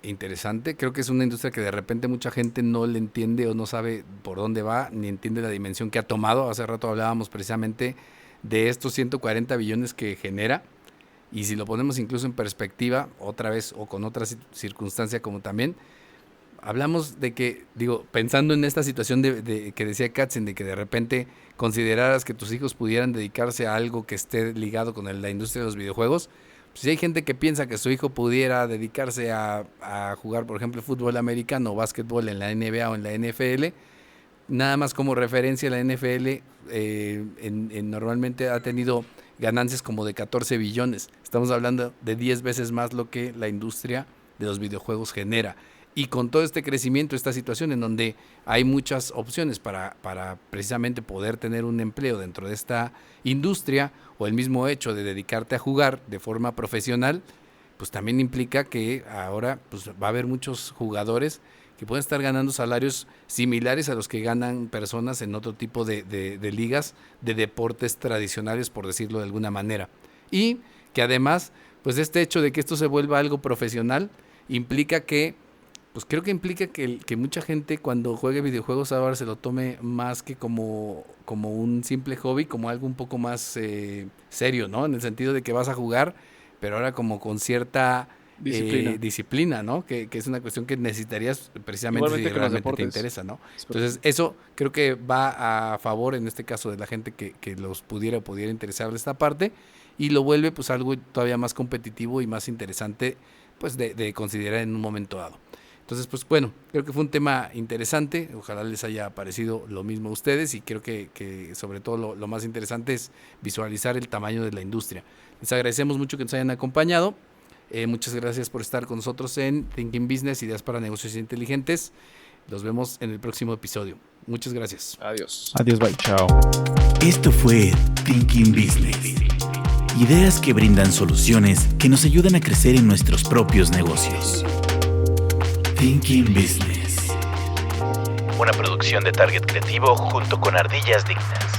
interesante. Creo que es una industria que de repente mucha gente no le entiende o no sabe por dónde va, ni entiende la dimensión que ha tomado. Hace rato hablábamos precisamente de estos 140 billones que genera. Y si lo ponemos incluso en perspectiva, otra vez o con otra circunstancia como también, hablamos de que, digo, pensando en esta situación de que decía Katzen, de que de repente consideraras que tus hijos pudieran dedicarse a algo que esté ligado con la industria de los videojuegos, pues si hay gente que piensa que su hijo pudiera dedicarse a jugar, por ejemplo, fútbol americano o básquetbol en la NBA o en la NFL, nada más como referencia, la NFL normalmente ha tenido ganancias como de 14 billones. Estamos hablando de 10 veces más lo que la industria de los videojuegos genera. Y con todo este crecimiento, esta situación en donde hay muchas opciones para precisamente poder tener un empleo dentro de esta industria, o el mismo hecho de dedicarte a jugar de forma profesional, pues también implica que ahora pues, va a haber muchos jugadores que pueden estar ganando salarios similares a los que ganan personas en otro tipo de ligas de deportes tradicionales, por decirlo de alguna manera. Y que además, pues este hecho de que esto se vuelva algo profesional, implica que que mucha gente cuando juegue videojuegos ahora se lo tome más que como un simple hobby, como algo un poco más serio, ¿no? En el sentido de que vas a jugar, pero ahora como con cierta disciplina, ¿no? Que es una cuestión que necesitarías precisamente Igualmente si con los realmente te deportes. interesa, ¿no? Entonces eso creo que va a favor en este caso de la gente que los pudiera interesar esta parte, y lo vuelve pues algo todavía más competitivo y más interesante pues de considerar en un momento dado. Entonces, pues bueno, creo que fue un tema interesante, ojalá les haya parecido lo mismo a ustedes, y creo que sobre todo lo más interesante es visualizar el tamaño de la industria. Les agradecemos mucho que nos hayan acompañado, muchas gracias por estar con nosotros en Thinking Business, Ideas para Negocios Inteligentes. Los vemos en el próximo episodio. Muchas gracias. Adiós. Adiós, bye. Chao. Esto fue Thinking Business. Ideas que brindan soluciones que nos ayudan a crecer en nuestros propios negocios. Thinking Business. Una producción de Target Creativo junto con Ardillas Dignas.